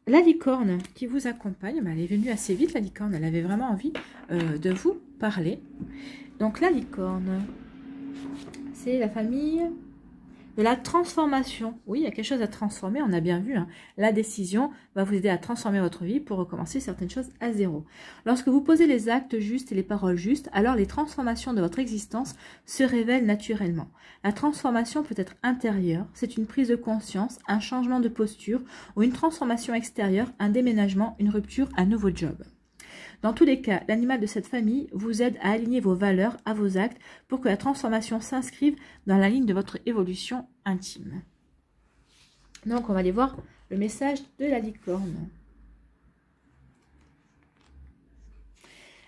la licorne qui vous accompagne. Elle est venue assez vite, la licorne. Elle avait vraiment envie de vous parler. Donc la licorne, c'est la famille de la transformation. Oui, il y a quelque chose à transformer, on a bien vu. La décision va vous aider à transformer votre vie pour recommencer certaines choses à zéro. Lorsque vous posez les actes justes et les paroles justes, alors les transformations de votre existence se révèlent naturellement. La transformation peut être intérieure, c'est une prise de conscience, un changement de posture ou une transformation extérieure, un déménagement, une rupture, un nouveau job. Dans tous les cas, l'animal de cette famille vous aide à aligner vos valeurs à vos actes pour que la transformation s'inscrive dans la ligne de votre évolution intime. Donc, on va aller voir le message de la licorne.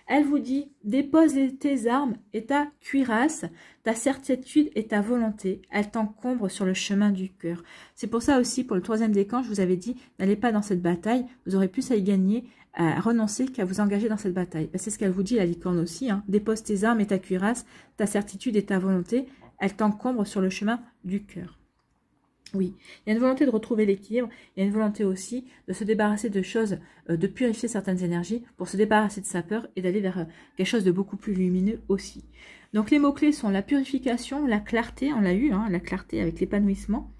Elle vous dit, dépose tes armes et ta cuirasse, ta certitude et ta volonté. Elle t'encombre sur le chemin du cœur. C'est pour ça aussi, pour le troisième décan, je vous avais dit, n'allez pas dans cette bataille. Vous aurez plus à y gagner, à renoncer qu'à vous engager dans cette bataille. C'est ce qu'elle vous dit, la licorne aussi. Dépose tes armes et ta cuirasse, ta certitude et ta volonté. Elle t'encombre sur le chemin du cœur. Oui, il y a une volonté de retrouver l'équilibre, il y a une volonté aussi de se débarrasser de choses, de purifier certaines énergies pour se débarrasser de sa peur et d'aller vers quelque chose de beaucoup plus lumineux aussi. Donc les mots-clés sont la purification, la clarté, on l'a eu, la clarté avec l'épanouissement,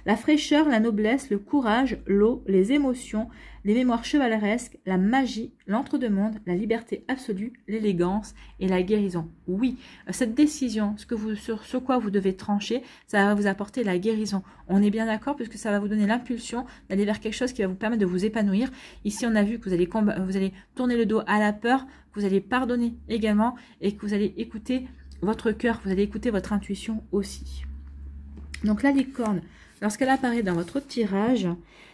la fraîcheur, la noblesse, le courage, l'eau, les émotions, les mémoires chevaleresques, la magie, l'entre-deux-mondes, la liberté absolue, l'élégance et la guérison. Oui, cette décision, sur ce quoi vous devez trancher, ça va vous apporter la guérison. On est bien d'accord puisque ça va vous donner l'impulsion d'aller vers quelque chose qui va vous permettre de vous épanouir. Ici, on a vu que vous allez tourner le dos à la peur, que vous allez pardonner également et que vous allez écouter votre cœur, vous allez écouter votre intuition aussi. Donc la licorne, lorsqu'elle apparaît dans votre tirage,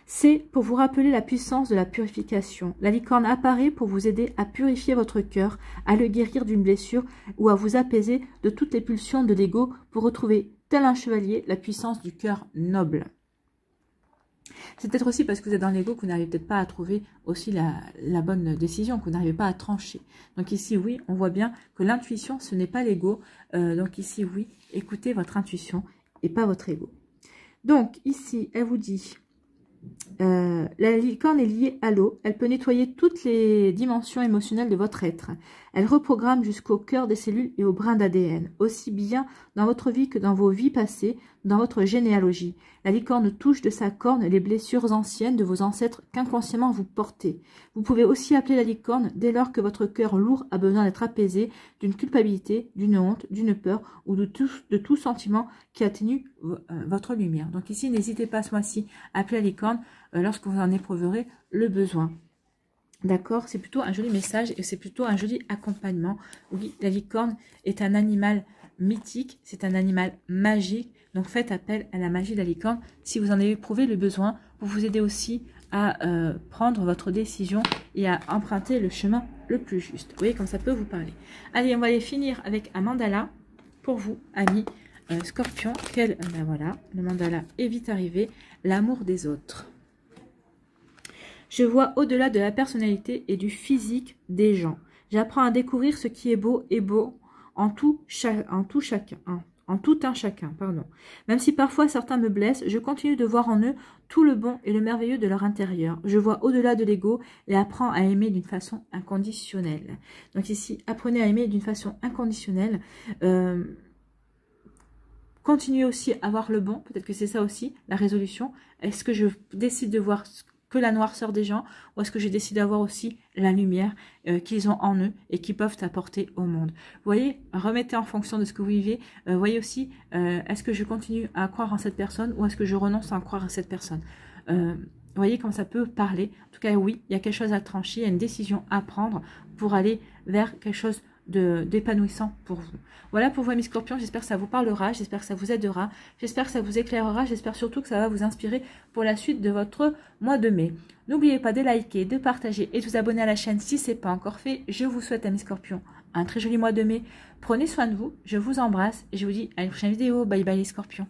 c'est pour vous rappeler la puissance de la purification. La licorne apparaît pour vous aider à purifier votre cœur, à le guérir d'une blessure ou à vous apaiser de toutes les pulsions de l'ego pour retrouver, tel un chevalier, la puissance du cœur noble. C'est peut-être aussi parce que vous êtes dans l'ego que vous n'arrivez peut-être pas à trouver aussi la bonne décision, que vous n'arrivez pas à trancher. Donc ici, oui, on voit bien que l'intuition, ce n'est pas l'ego. Donc ici, oui, écoutez votre intuition et pas votre ego. Donc ici, elle vous dit, la licorne est liée à l'eau. Elle peut nettoyer toutes les dimensions émotionnelles de votre être. Elle reprogramme jusqu'au cœur des cellules et au brin d'ADN. Aussi bien dans votre vie que dans vos vies passées, dans votre généalogie. La licorne touche de sa corne les blessures anciennes de vos ancêtres qu'inconsciemment vous portez. Vous pouvez aussi appeler la licorne dès lors que votre cœur lourd a besoin d'être apaisé d'une culpabilité, d'une honte, d'une peur ou de tout sentiment qui atténue votre lumière. Donc ici, n'hésitez pas ce mois-ci à appeler la licorne lorsque vous en éprouverez le besoin. D'accord, c'est plutôt un joli message et c'est plutôt un joli accompagnement. Oui, la licorne est un animal mythique, c'est un animal magique. Donc faites appel à la magie de la licorne si vous en avez éprouvé le besoin pour vous aider aussi à prendre votre décision et à emprunter le chemin le plus juste. Vous voyez comme ça peut vous parler. Allez, on va aller finir avec un mandala pour vous, amis Scorpion. Ben voilà, le mandala est vite arrivé. L'amour des autres. Je vois au-delà de la personnalité et du physique des gens. J'apprends à découvrir ce qui est beau et beau en tout un chacun. Même si parfois certains me blessent, je continue de voir en eux tout le bon et le merveilleux de leur intérieur. Je vois au-delà de l'ego et apprends à aimer d'une façon inconditionnelle. Donc ici, apprenez à aimer d'une façon inconditionnelle. Continuez aussi à voir le bon. Peut-être que c'est ça aussi, la résolution. Est-ce que je décide de voir que la noirceur des gens, ou est-ce que j'ai décidé d'avoir aussi la lumière qu'ils ont en eux et qu'ils peuvent apporter au monde. Vous voyez, remettez en fonction de ce que vous vivez. Voyez aussi, est-ce que je continue à croire en cette personne ou est-ce que je renonce à croire à cette personne. Vous voyez comment ça peut parler. En tout cas, oui, il y a quelque chose à trancher, il y a une décision à prendre pour aller vers quelque chose d'épanouissant pour vous. Voilà pour vous, amis Scorpions, j'espère que ça vous parlera, j'espère que ça vous aidera, j'espère que ça vous éclairera, j'espère surtout que ça va vous inspirer pour la suite de votre mois de mai. N'oubliez pas de liker, de partager et de vous abonner à la chaîne si ce n'est pas encore fait. Je vous souhaite, amis Scorpions, un très joli mois de mai. Prenez soin de vous, je vous embrasse et je vous dis à une prochaine vidéo. Bye bye les Scorpions.